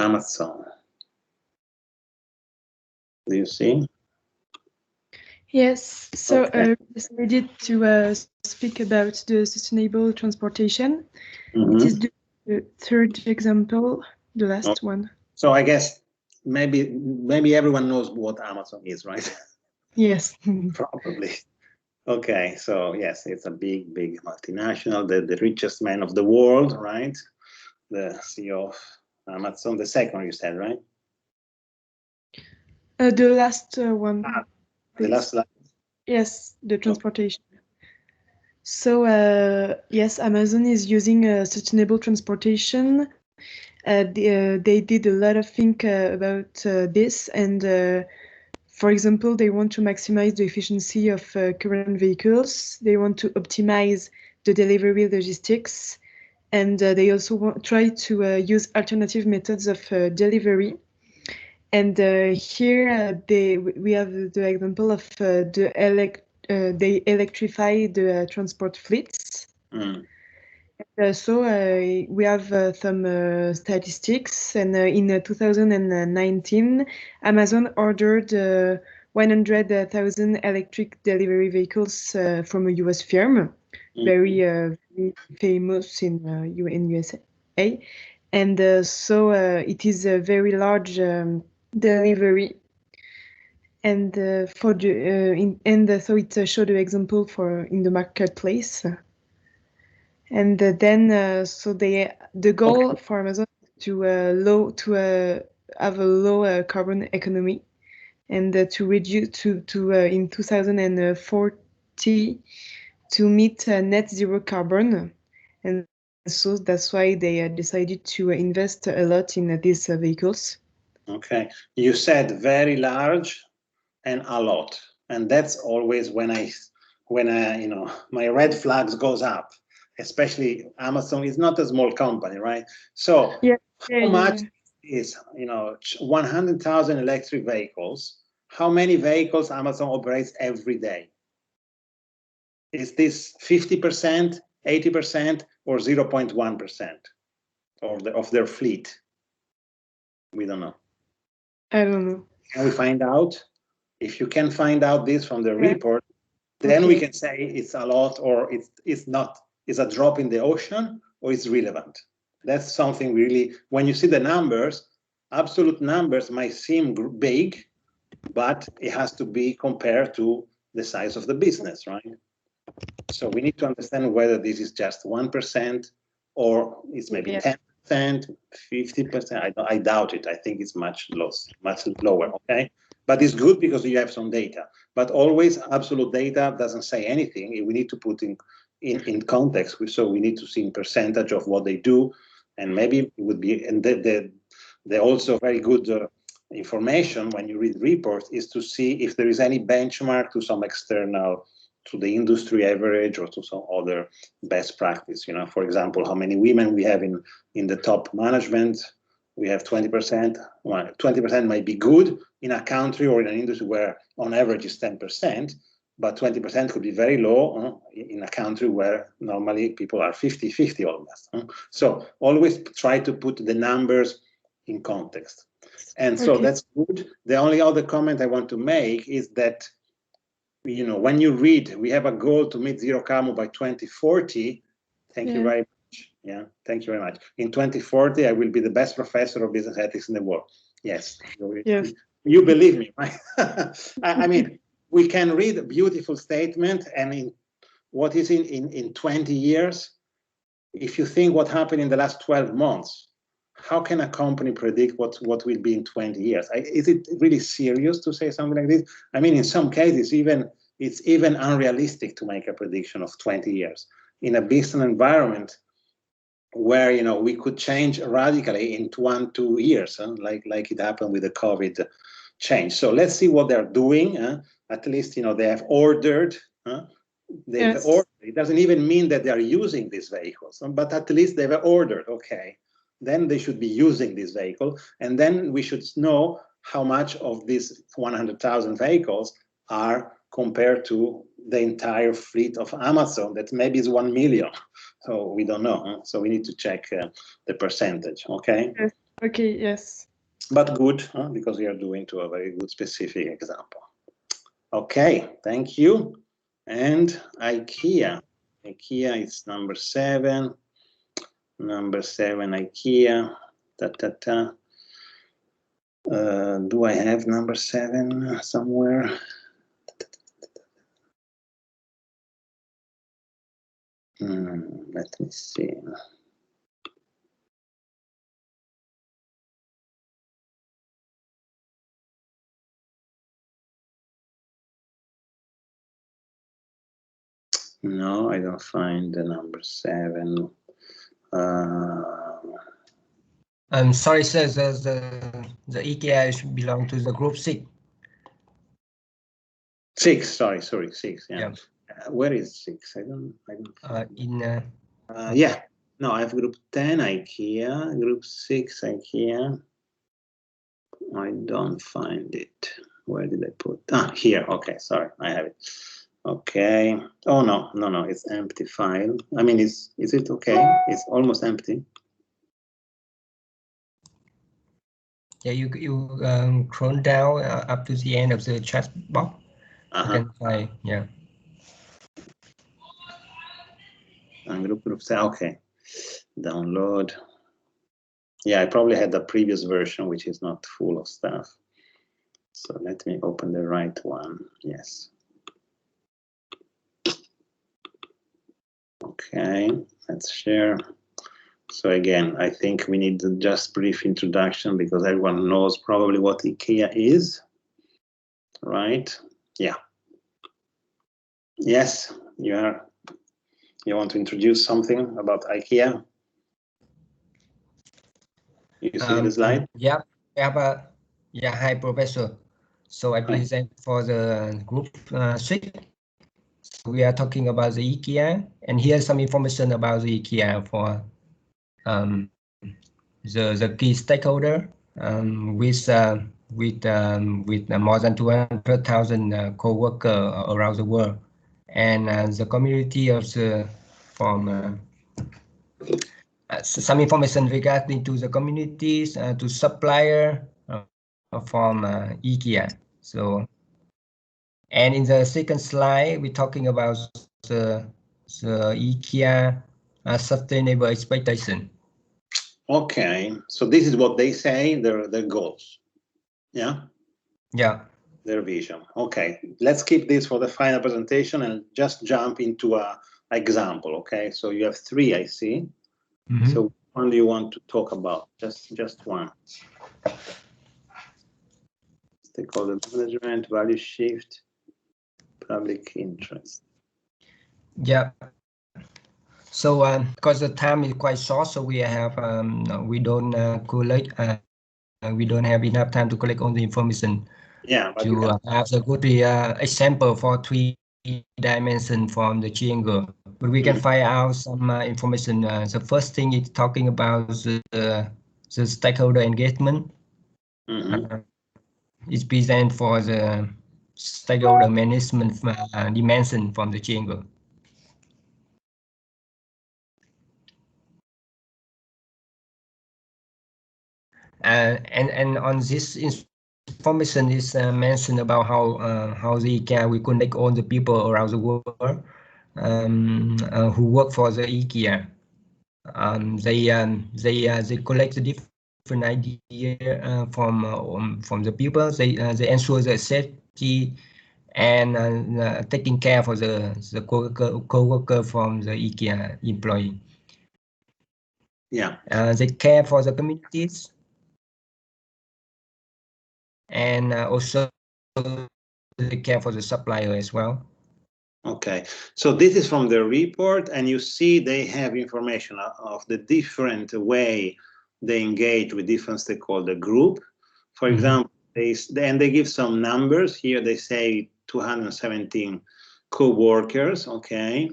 Amazon. Do you see? Yes, so Okay. we decided to speak about the sustainable transportation. It is the third example, the last one. So I guess maybe everyone knows what Amazon is, right? Yes. Probably. Okay, so yes, it's a big multinational, the richest man of the world, right? The CEO of Amazon, the second you said, right? The last one. The last slide. Yes, the transportation. So yes, Amazon is using sustainable transportation. They did a lot of think about this, and for example, they want to maximize the efficiency of current vehicles. They want to optimize the delivery logistics, and they also try to use alternative methods of delivery. And here we have the example of they electrify the transport fleets. So we have some statistics, and in 2019, Amazon ordered 100,000 electric delivery vehicles from a US firm, very famous in USA. And so it is a very large delivery. And for the so it showed an example for in the marketplace. And then so the goal for Amazon is to have a low carbon economy, and to reduce to in 2040 to meet net zero carbon. And so that's why they decided to invest a lot in these vehicles. Okay, you said very large and a lot, and that's always when I my red flags goes up. Especially Amazon is not a small company, right? So how much is 100,000 electric vehicles? How many vehicles Amazon operates every day? Is this 50%, 80%, or 0.1% of their fleet? We don't know. I don't know. Can we find out? If you can find out this from the report, then we can say it's a lot, or it's not. It's a drop in the ocean, or it's relevant. That's something really, when you see the numbers, absolute numbers might seem big, but it has to be compared to the size of the business, right? So we need to understand whether this is just 1% or it's maybe 10%, 50%. I doubt it. I think it's much lower, okay? But it's good because you have some data. But always absolute data doesn't say anything. We need to put in context. So we need to see in percentage of what they do. And maybe it would be, and the also very good information when you read reports is to see if there is any benchmark to some external, to the industry average or to some other best practice. For example, how many women we have in the top management. We have 20%. Well, 20% might be good in a country or in an industry where on average is 10%, but 20% could be very low in a country where normally people are 50-50 almost. So always try to put the numbers in context. And so that's good. The only other comment I want to make is that, when you read, we have a goal to meet zero carbon by 2040. Thank you very much. Yeah, thank you very much. In 2040, I will be the best professor of business ethics in the world. Yes. You believe me, right? I mean, we can read a beautiful statement, and what is in 20 years, if you think what happened in the last 12 months, how can a company predict what will be in 20 years? Is it really serious to say something like this? I mean, in some cases, it's even unrealistic to make a prediction of 20 years in a business environment where we could change radically in 1-2 years, like it happened with the COVID change. So let's see what they're doing. At least they have ordered. Ordered. It doesn't even mean that they are using these vehicles, but at least they've ordered. Okay. Then they should be using this vehicle, and then we should know how much of these 100,000 vehicles are compared to the entire fleet of Amazon that maybe is 1 million. So we don't know. Huh? So we need to check the percentage. Okay. Yes. Okay. Yes. But good, huh? Because we are doing to a very good specific example. Okay. Thank you. And IKEA. IKEA is number 7. Number 7, IKEA. Do I have number 7 somewhere? Let me see. No, I don't find the number 7. I'm sorry, sir. The IKEA belong to the group 6. 6. Sorry, 6. Yeah. Where is 6? I don't. Yeah. No, I have group 10 IKEA, group 6 IKEA. I don't find it. Where did I put? Here. Okay, sorry, I have it. Okay. Oh no, it's empty file. I mean, is it okay? It's almost empty. Yeah, you scroll down up to the end of the chat box. You can find, yeah. Group. Okay. Download. Yeah, I probably had the previous version, which is not full of stuff. So let me open the right one. Yes. Okay, let's share. So again, I think we need just brief introduction because everyone knows probably what IKEA is, right? Yeah. Yes, you want to introduce something about IKEA? You see the slide? Yeah, hi, Professor. So I present for the group 6. So we are talking about the IKEA, and here's some information about the IKEA for the key stakeholder with more than 200,000 co-workers around the world, and the community of some information regarding to the communities, to supplier from IKEA. So, and in the second slide, we're talking about the IKEA sustainable expectation. Okay, so this is what they say, their goals. Yeah? Yeah. Their vision. Okay, let's keep this for the final presentation and just jump into an example, okay? So you have 3, I see. So which one do you want to talk about? Just one. Stakeholder management, value shift, public interest. Yeah. So because the time is quite short, so we have we don't collect. We don't have enough time to collect all the information. Yeah. But to have a good example for 3 dimensions from the triangle. But we can find out some information. The first thing is talking about the stakeholder engagement. It's present for the stakeholder management dimension from the triangle. And on this information is mentioned about how the IKEA we connect all the people around the world who work for the IKEA. They collect the different ideas from the people. They ensure the safety and taking care for the co-worker from the IKEA employee. Yeah. They care for the communities. And also they care for the supplier as well. Okay, so this is from the report, and you see they have information of the different way they engage with different stakeholder group. For example, they give some numbers here. They say 217 co-workers, okay?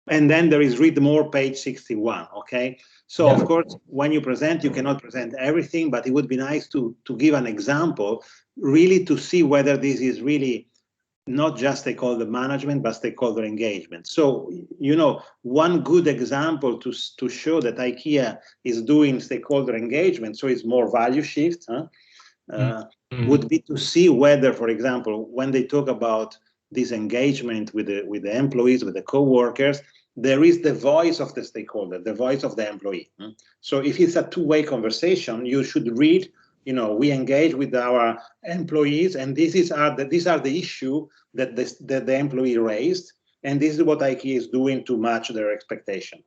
And then there is read more, page 61, okay? So of course, when you present, you cannot present everything, but it would be nice to give an example, really to see whether this is really not just stakeholder management, but stakeholder engagement. So, you know, one good example to show that IKEA is doing stakeholder engagement, so it's more value shift, would be to see whether, for example, when they talk about this engagement with the employees, with the co-workers, there is the voice of the stakeholder, the voice of the employee. So if it's a two-way conversation, you should read, you know, we engage with our employees, and these are the issue that the employee raised, and this is what IKEA is doing to match their expectation.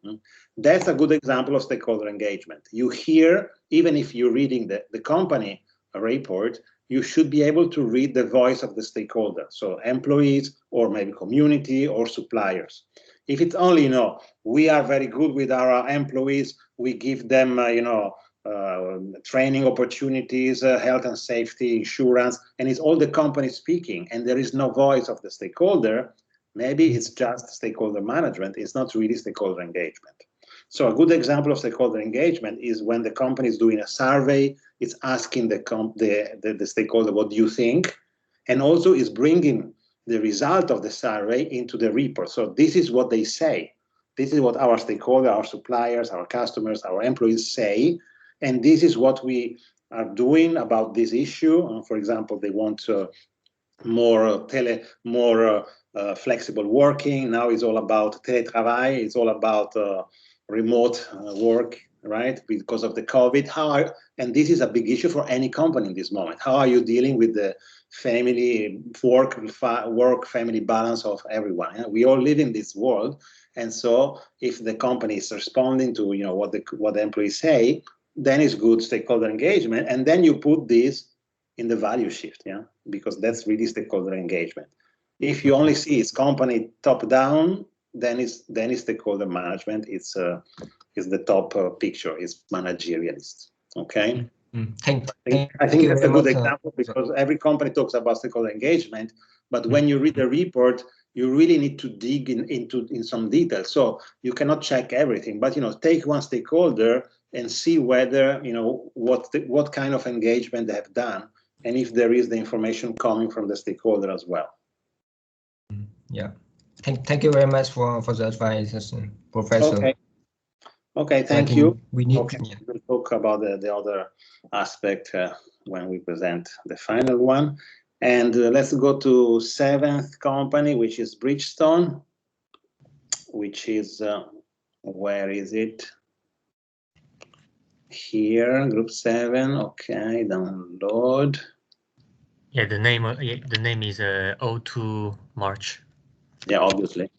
That's a good example of stakeholder engagement. You hear, even if you're reading the company report, you should be able to read the voice of the stakeholder, so employees or maybe community or suppliers. If it's only, you know, we are very good with our employees, we give them, you know, training opportunities, health and safety, insurance, and it's all the company speaking, and there is no voice of the stakeholder, maybe it's just stakeholder management, it's not really stakeholder engagement. So a good example of stakeholder engagement is when the company is doing a survey, it's asking the stakeholder, what do you think? And also is bringing the result of the survey into the report. So this is what they say. This is what our stakeholder, our suppliers, our customers, our employees say. And this is what we are doing about this issue. For example, they want more flexible working. Now it's all about teletravail. It's all about remote work, right? Because of the COVID. And this is a big issue for any company in this moment. How are you dealing with the family work-family balance of everyone? Yeah? We all live in this world, and so if the company is responding to, you know, what the employees say, then it's good stakeholder engagement, and then you put this in the value shift, yeah, because that's really stakeholder engagement. If you only see it's company top down, then it's stakeholder management. It's the top picture. It's managerialist. Okay. I think that's a good example, because every company talks about stakeholder engagement, but when you read the report, you really need to dig in some detail. So you cannot check everything, but, you know, take one stakeholder and see whether, you know, what kind of engagement they have done, and if there is the information coming from the stakeholder as well. Yeah. Thank you very much for the advice, Professor. Okay, thank you. We need. Okay, we'll talk about the other aspect when we present the final one. And let's go to 7th company, which is Bridgestone, which is, where is it? Here, group 7. Okay, download. Yeah, the name is O2 March. Yeah, obviously.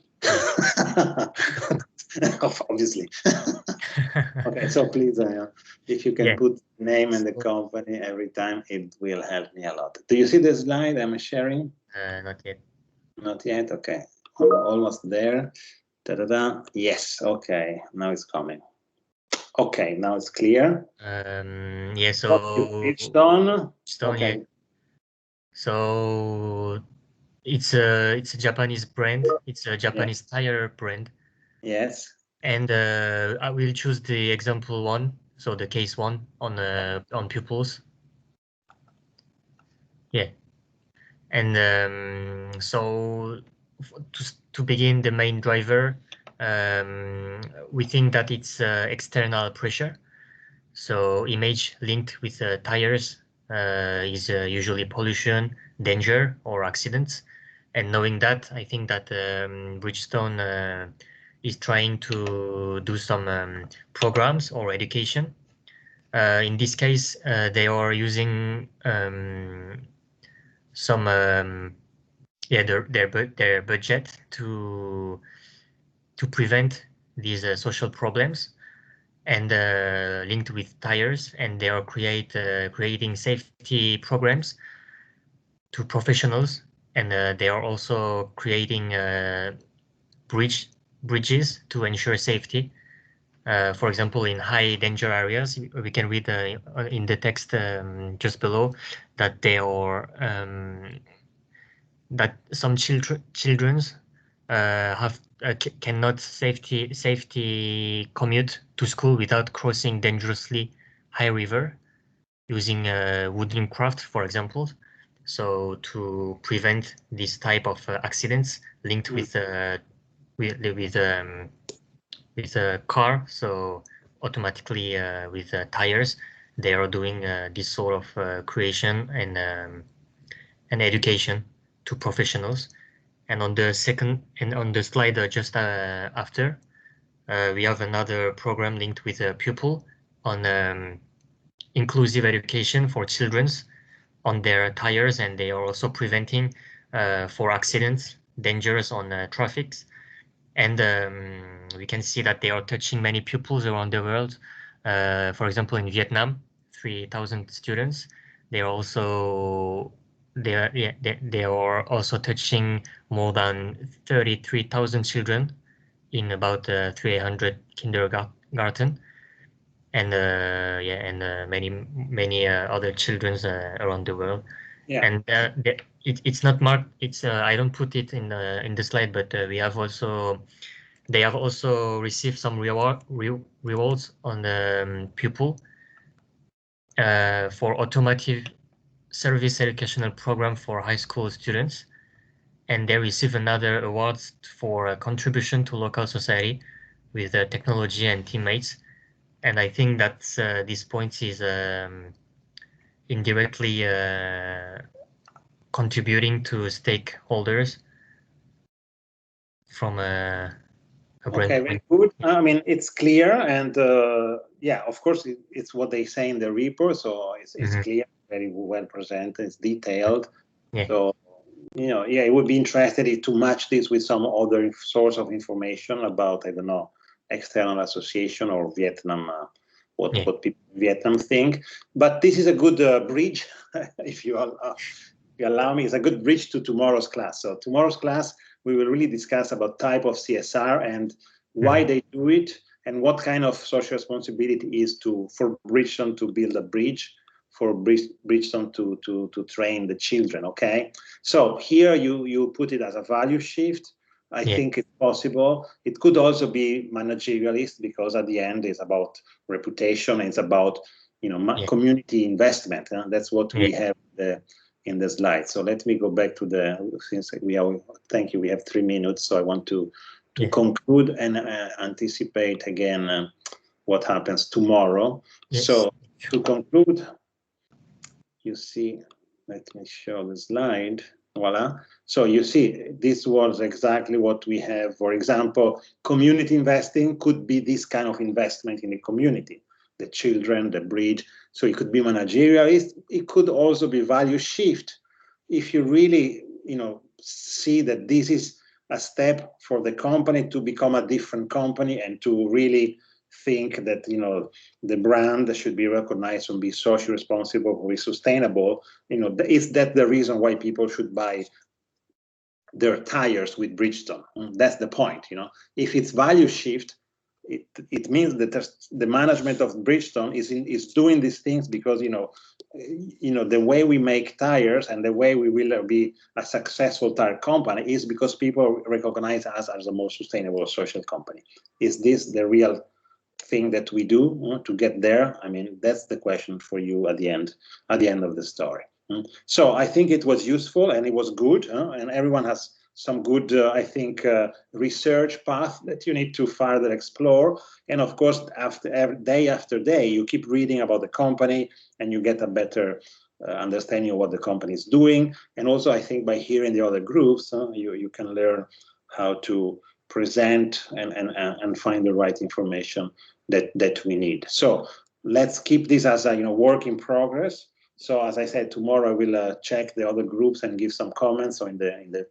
Obviously. Okay, so please, if you can put name and the company every time, it will help me a lot. Do you see the slide I'm sharing? Not yet. Not yet. Okay, almost there. Da-da-da. Yes. Okay, now it's coming. Okay, now it's clear. Yeah. So Bridgestone. Okay. Yeah. So it's a Japanese brand. It's a Japanese tire brand. Yes. And I will choose the example 1, so the case 1 on pupils. Yeah. And so to begin, the main driver, we think that it's external pressure. So image linked with tires is usually pollution, danger, or accidents. And knowing that, I think that Bridgestone is trying to do some programs or education. In this case, they are using some their budget to prevent these social problems, and linked with tires, and they are creating safety programs to professionals, and they are also creating bridges to ensure safety. For example, in high danger areas, we can read in the text just below that they are that some children cannot safety commute to school without crossing dangerously high river using wooden craft, for example. So to prevent this type of accidents linked with a car, so automatically with tires, they are doing this sort of creation and education to professionals. And on the slide just after, we have another program linked with a pupil on inclusive education for children on their tires, and they are also preventing for accidents, dangers on traffic. And we can see that they are touching many pupils around the world. For example, in Vietnam, 3,000 students. They are also touching more than 33,000 children in about 300 kindergarten, and many other children around the world. Yeah. And it's not marked. It's I don't put it in the slide, but we have also. They have also received some rewards on the pupil for automotive service educational program for high school students, and they receive another awards for a contribution to local society with technology and teammates. And I think that this point is indirectly contributing to stakeholders from a brand Okay, very good. I mean, it's clear, and yeah, of course, it's what they say in the report, so it's clear, very well presented, it's detailed. Yeah. So, you know, yeah, it would be interesting to match this with some other source of information about, I don't know, external association or Vietnam, what people in Vietnam think. But this is a good bridge, if you allow me, it's a good bridge to tomorrow's class. So tomorrow's class, we will really discuss about type of CSR and why they do it and what kind of social responsibility is for Bridgestone to build a bridge, for Bridgestone to train the children. Okay, so here you put it as a value shift. I think it's possible. It could also be managerialist because at the end it's about reputation. It's about community investment. That's what we have in the slide. So let me go back to since thank you, we have 3 minutes, so I want to conclude and anticipate again what happens tomorrow. Yes. So to conclude, you see, let me show the slide. Voila. So you see, this was exactly what we have. For example, community investing could be this kind of investment in the community, the children, the bridge. So it could be managerialist. It could also be value shift. If you really, see that this is a step for the company to become a different company and to really think that, the brand should be recognized and be socially responsible or be sustainable, is that the reason why people should buy their tires with Bridgestone? That's the point, If it's value shift, it means that the management of Bridgestone is doing these things because the way we make tires and the way we will be a successful tire company is because people recognize us as a more sustainable social company. Is this the real thing that we do to get there? I mean, that's the question for you at the end of the story. So I think it was useful and it was good, and everyone has some good, I think, research path that you need to further explore. And of course, day after day, you keep reading about the company and you get a better understanding of what the company is doing. And also, I think by hearing the other groups, you can learn how to present and find the right information that we need. So let's keep this as a work in progress. So as I said, tomorrow I will check the other groups and give some comments in the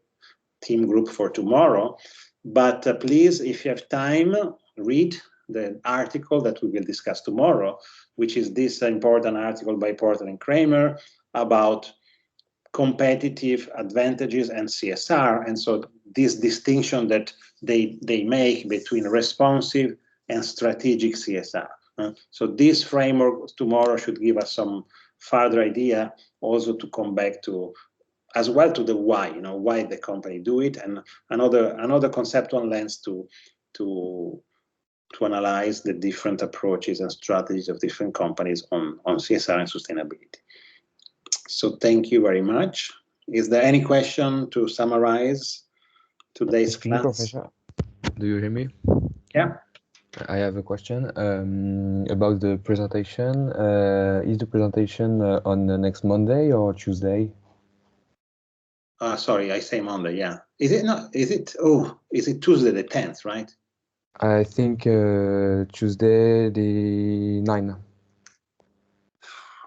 team group for tomorrow. But please, if you have time, read the article that we will discuss tomorrow, which is this important article by Porter and Kramer about competitive advantages and CSR. And so this distinction that they make between responsive and strategic CSR. So this framework tomorrow should give us some further idea also to come back to as well to the why, why the company do it, and another conceptual lens to analyze the different approaches and strategies of different companies on CSR and sustainability. So thank you very much. Is there any question to summarize today's class? Professor, do you hear me? Yeah. I have a question about the presentation. Is the presentation on the next Monday or Tuesday? Sorry, I say Monday. Yeah. Is it not? Is it? Oh, is it Tuesday the 10th? Right. I think Tuesday the 9th.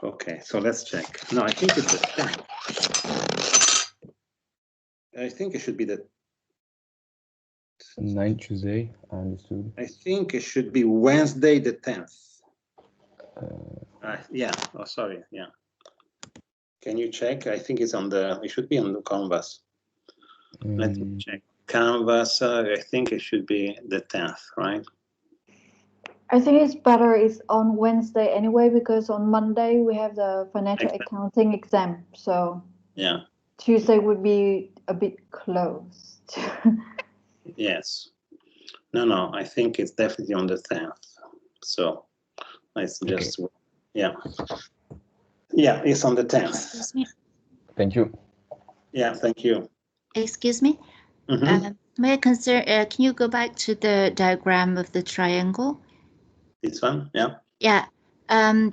Okay, so let's check. No, I think it's the 10th. I think it should be the 9th Tuesday. I understood. I think it should be Wednesday the 10th. Yeah. Oh, sorry. Yeah. Can you check? I think it's on the. It should be on the Canvas. Let me check. Canvas. I think it should be the 10th, right? I think it's better it's on Wednesday anyway, because on Monday we have the financial accounting exam. So yeah, Tuesday would be a bit close. Yes. No, I think it's definitely on the 10th. So let's just, yeah. Yeah, it's on the 10th. Excuse me. Thank you. Yeah, thank you. Excuse me. May I can you go back to the diagram of the triangle? This one, yeah. Yeah.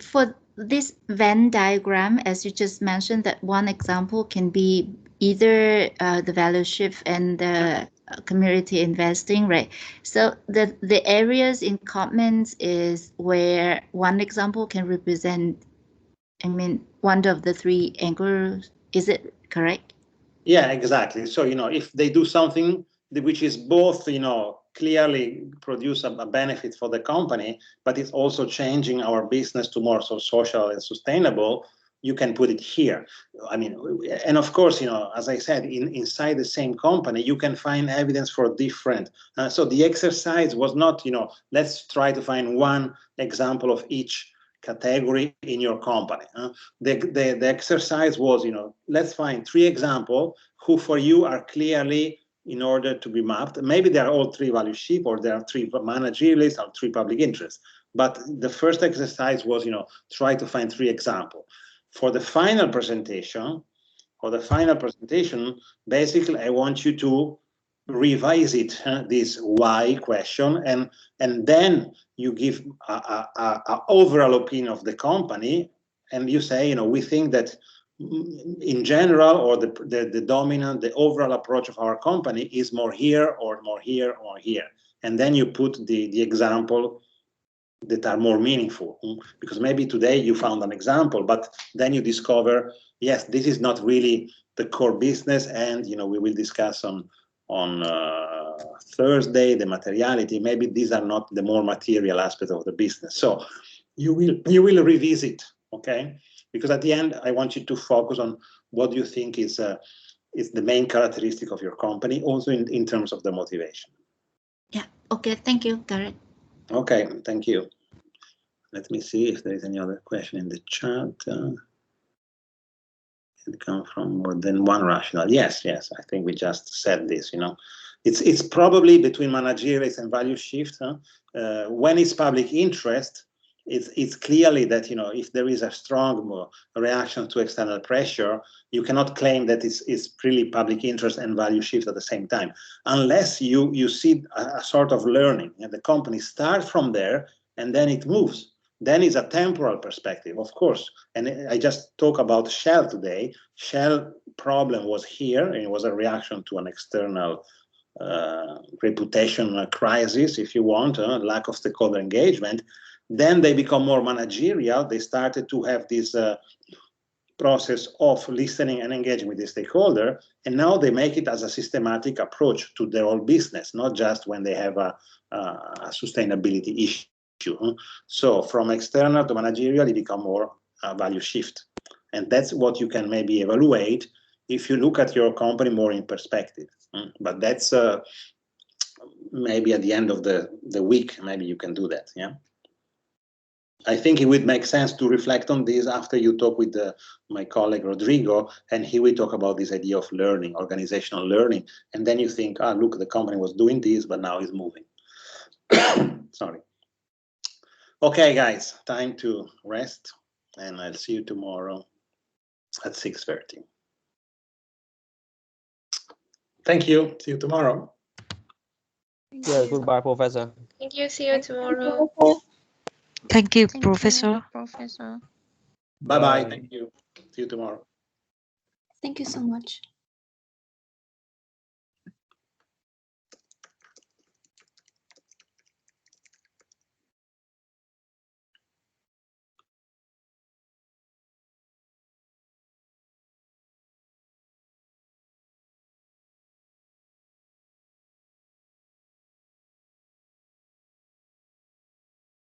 For this Venn diagram, as you just mentioned, that one example can be either the value shift and the community investing, right? So the areas in comments is where one example can represent, I mean, one of the three angles. Is it correct? Yeah, exactly. So, if they do something which is both, clearly produce a benefit for the company, but it's also changing our business to more social and sustainable, you can put it here. I mean, and of course, as I said, inside the same company, you can find evidence for different. So the exercise was not, let's try to find one example of each category in your company. The exercise was, let's find 3 examples who for you are clearly in order to be mapped. Maybe they are all 3 value shift, or there are 3 managerialists or 3 public interests. But the first exercise was, try to find 3 examples. For the final presentation, basically, I want you to revisit this why question, and then you give a overall opinion of the company, and you say, we think that in general, or the dominant, the overall approach of our company is more here or more here or here, and then you put the example that are more meaningful, because maybe today you found an example, but then you discover, yes, this is not really the core business, and we will discuss on Thursday the materiality. Maybe these are not the more material aspect of the business. So you will revisit, okay? Because at the end, I want you to focus on what you think is the main characteristic of your company, also in terms of the motivation. Yeah. Okay. Thank you, Gareth. Okay, thank you. Let me see if there is any other question in the chat. It comes from more than one rationale. Yes, I think we just said this. It's probably between managerial and value shift. When it's public interest, it's clearly that if there is a strong reaction to external pressure, you cannot claim that it's really public interest and value shift at the same time, unless you see a sort of learning, and the company starts from there and then it moves. Then it's a temporal perspective, of course. And I just talk about Shell today. Shell problem was here, and it was a reaction to an external reputation crisis, if you want, lack of stakeholder engagement. Then they become more managerial. They started to have this process of listening and engaging with the stakeholder, and now they make it as a systematic approach to their whole business, not just when they have a sustainability issue. So from external to managerial, it become more value shift, and that's what you can maybe evaluate if you look at your company more in perspective. But that's maybe at the end of the week, maybe you can do that. Yeah, I think it would make sense to reflect on this after you talk with my colleague Rodrigo, and he will talk about this idea of learning, organizational learning, and then you think, look, the company was doing this, but now it's moving. Sorry. Okay, guys, time to rest, and I'll see you tomorrow. at 6:30. Thank you. See you tomorrow. Yeah, goodbye, Professor. Thank you. See you tomorrow. Thank you, Thank Professor. you, Professor. Bye-bye. Thank you. See you tomorrow. Thank you so much.